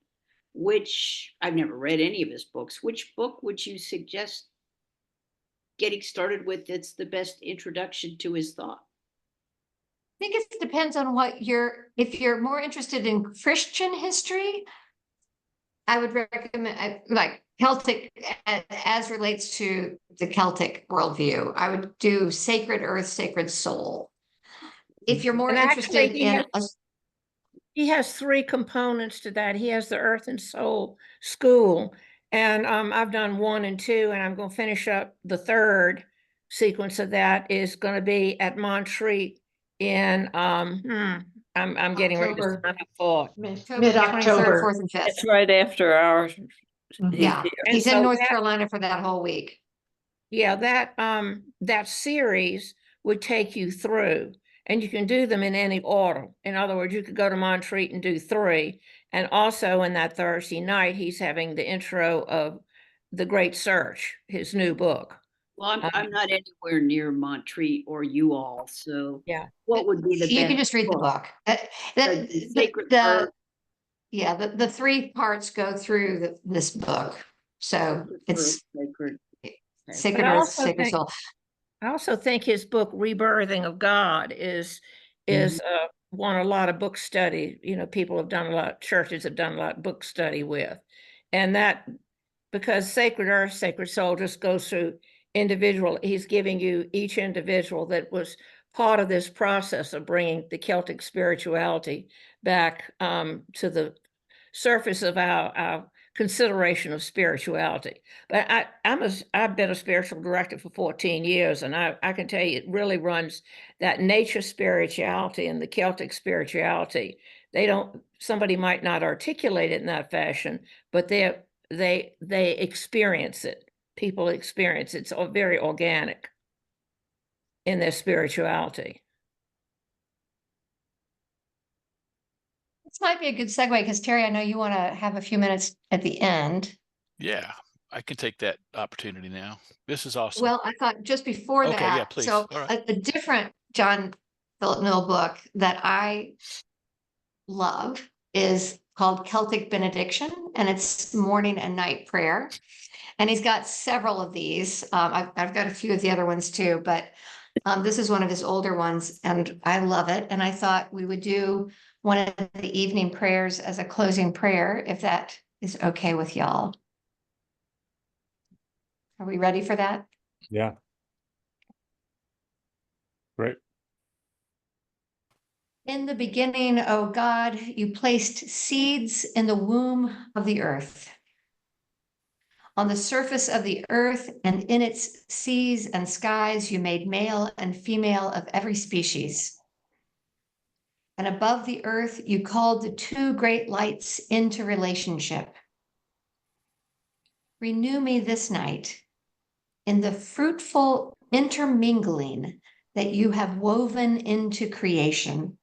S9: which I've never read any of his books, which book would you suggest getting started with that's the best introduction to his thought?
S3: I think it depends on if you're more interested in Christian history, I would recommend like Celtic as relates to the Celtic worldview. I would do Sacred Earth, Sacred Soul. If you're more interested in
S5: he has three components to that. He has the Earth and Soul School, and I've done 1 and 2, and I'm going to finish up the third sequence of that. Is going to be at Montreat in I'm getting ready to sign up for
S7: mid-October.
S3: 4th and 5th.
S4: It's right after our.
S3: Yeah, he's in North Carolina for that whole week.
S5: Yeah, that series would take you through, and you can do them in any order. In other words, you could go to Montreat and do 3, and also in that Thursday night, he's having the intro of The Great Search, his new book.
S9: Well, I'm not anywhere near Montreat or you all, so
S5: yeah,
S9: what would be the best?
S3: You can just read the book. The 3 parts go through this book, so it's Sacred Earth, Sacred Soul.
S5: I also think his book Rebirthing of God is won a lot of book study. You know, churches have done a lot of book study with, and that because Sacred Earth, Sacred Soul just goes through individual. He's giving you each individual that was part of this process of bringing the Celtic spirituality back to the surface of our consideration of spirituality. But I've been a spiritual director for 14 years, and I can tell you it really runs that nature spirituality and the Celtic spirituality. Somebody might not articulate it in that fashion, but they experience it. People experience it. It's very organic in their spirituality.
S3: This might be a good segue because Terry, I know you want to have a few minutes at the end.
S1: Yeah, I can take that opportunity now. This is awesome.
S3: Well, I thought just before that.
S1: Yeah, please.
S3: So a different John Philip Newell book that I love is called Celtic Benediction, and it's morning and night prayer. And he's got several of these. I've got a few of the other ones too, but This is one of his older ones, and I love it. And I thought we would do one of the evening prayers as a closing prayer, if that is okay with y'all. Are we ready for that?
S2: Yeah. Great.
S3: In the beginning, O God, you placed seeds in the womb of the earth. On the surface of the earth and in its seas and skies, you made male and female of every species. And above the earth, you called the two great lights into relationship. Renew me this night in the fruitful intermingling that you have woven into creation,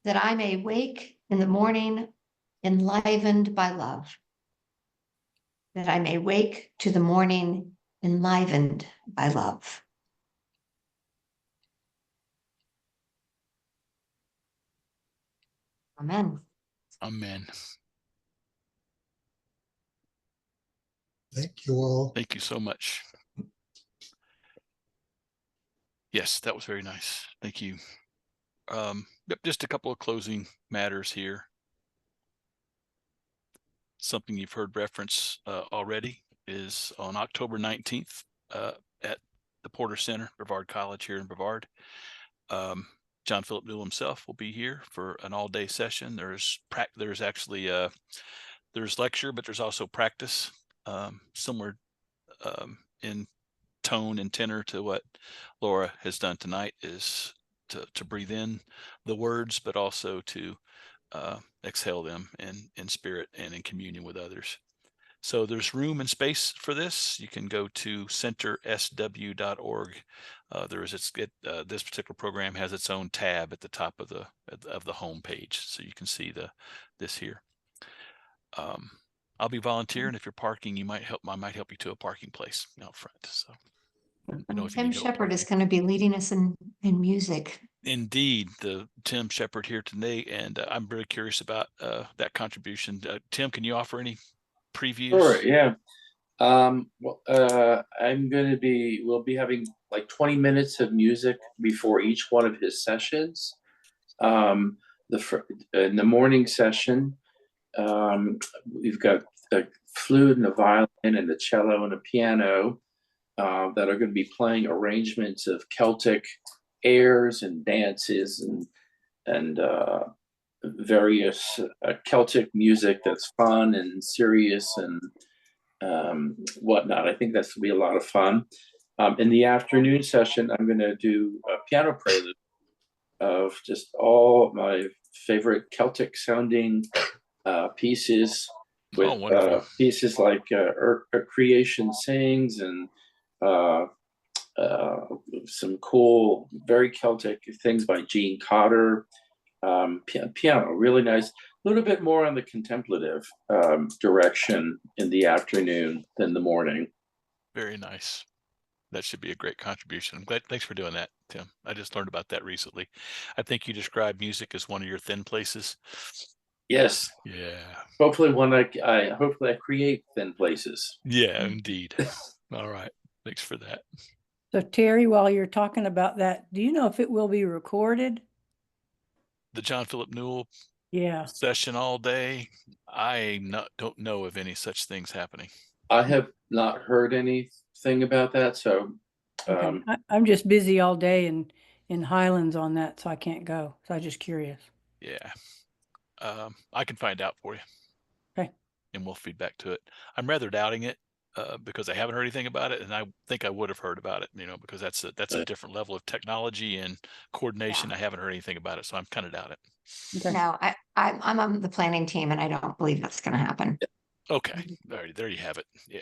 S3: that I may wake in the morning enlivened by love, that I may wake to the morning enlivened by love. Amen.
S1: Amen.
S12: Thank you all.
S1: Thank you so much. Yes, that was very nice. Thank you. Yep, just a couple of closing matters here. Something you've heard reference already is on October 19th at the Porter Center, Brevard College here in Brevard. John Philip Newell himself will be here for an all-day session. There's actually there's lecture, but there's also practice, similar in tone and tenor to what Laura has done tonight, is to breathe in the words, but also to exhale them in spirit and in communion with others. So there's room and space for this. You can go to centersw.org. This particular program has its own tab at the top of the home page, so you can see this here. I'll be volunteering. If you're parking, I might help you to a parking place out front. So
S3: Tim Shepard is going to be leading us in music.
S1: Indeed, Tim Shepard here today, and I'm very curious about that contribution. Tim, can you offer any previews?
S10: Sure, yeah. We'll be having like 20 minutes of music before each one of his sessions. In the morning session, we've got a flute and a violin and a cello and a piano that are going to be playing arrangements of Celtic airs and dances and various Celtic music that's fun and serious and whatnot. I think that's going to be a lot of fun. In the afternoon session, I'm going to do a piano prelude of just all my favorite Celtic sounding pieces with pieces like A Creation Sings and some cool, very Celtic things by Jean Cotter. Piano, really nice. A little bit more on the contemplative direction in the afternoon than the morning.
S1: Very nice. That should be a great contribution. I'm glad. Thanks for doing that, Tim. I just learned about that recently. I think you described music as one of your thin places.
S10: Yes.
S1: Yeah.
S10: Hopefully I create thin places.
S1: Yeah, indeed. All right. Thanks for that.
S13: So Terry, while you're talking about that, do you know if it will be recorded?
S1: The John Philip Newell
S13: session
S1: all day. I don't know of any such things happening.
S10: I have not heard anything about that. So
S13: I'm just busy all day in Highlands on that, so I can't go. So I'm just curious.
S1: Yeah. I can find out for you.
S13: Okay.
S1: And we'll feed back to it. I'm rather doubting it because I haven't heard anything about it, and I think I would have heard about it, because that's a different level of technology and coordination. I haven't heard anything about it, so I'm kind of doubt it.
S13: Okay.
S3: No, I'm on the planning team, and I don't believe that's going to happen.
S1: Okay. All right. There you have it. Yeah.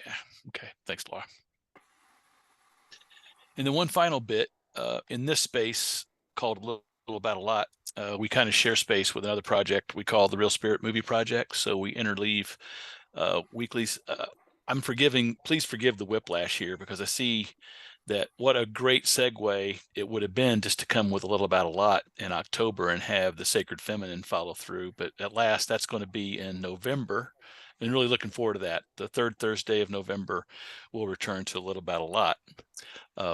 S1: Okay. Thanks, Laura. And then one final bit in this space called A Little About a Lot. We kind of share space with another project we call the Real Spirit Movie Project. So we interleave weeklies. Please forgive the whiplash here, because I see that what a great segue it would have been just to come with A Little About a Lot in October and have the Sacred Feminine follow through. But at last, that's going to be in November. and really looking forward to that. The third Thursday of November, we'll return to a little about a lot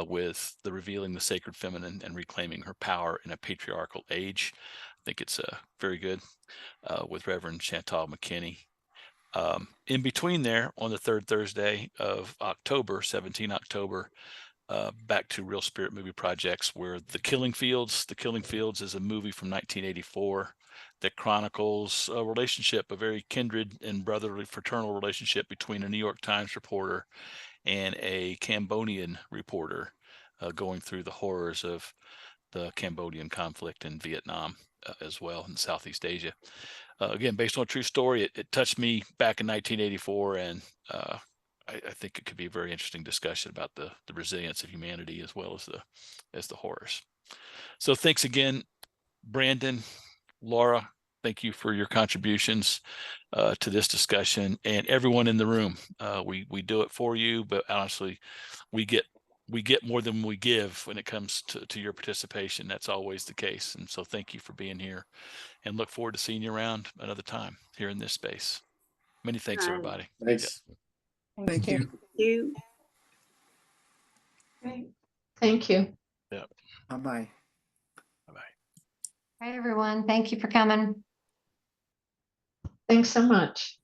S1: with the revealing the sacred feminine and reclaiming her power in a patriarchal age. I think it's very good with Reverend Chantal McKinney. In between there, on the third Thursday of October, 17 October, back to Real Spirit Movie Projects, where The Killing Fields is a movie from 1984 that chronicles a relationship, a very kindred and brotherly fraternal relationship between a New York Times reporter and a Cambodian reporter going through the horrors of the Cambodian conflict in Vietnam as well in Southeast Asia. Again, based on a true story, it touched me back in 1984, and I think it could be a very interesting discussion about the resilience of humanity as well as the horrors. So thanks again, Brandon, Laura. Thank you for your contributions to this discussion, and everyone in the room. We do it for you, but honestly, we get more than we give when it comes to your participation. That's always the case, and so thank you for being here, and look forward to seeing you around another time here in this space. Many thanks, everybody.
S10: Thanks.
S1: Yeah.
S8: Thank you.
S9: Thank you.
S7: Great. Thank you.
S1: Yeah.
S8: Bye-bye.
S1: Bye-bye.
S3: Hi, everyone. Thank you for coming.
S7: Thanks so much.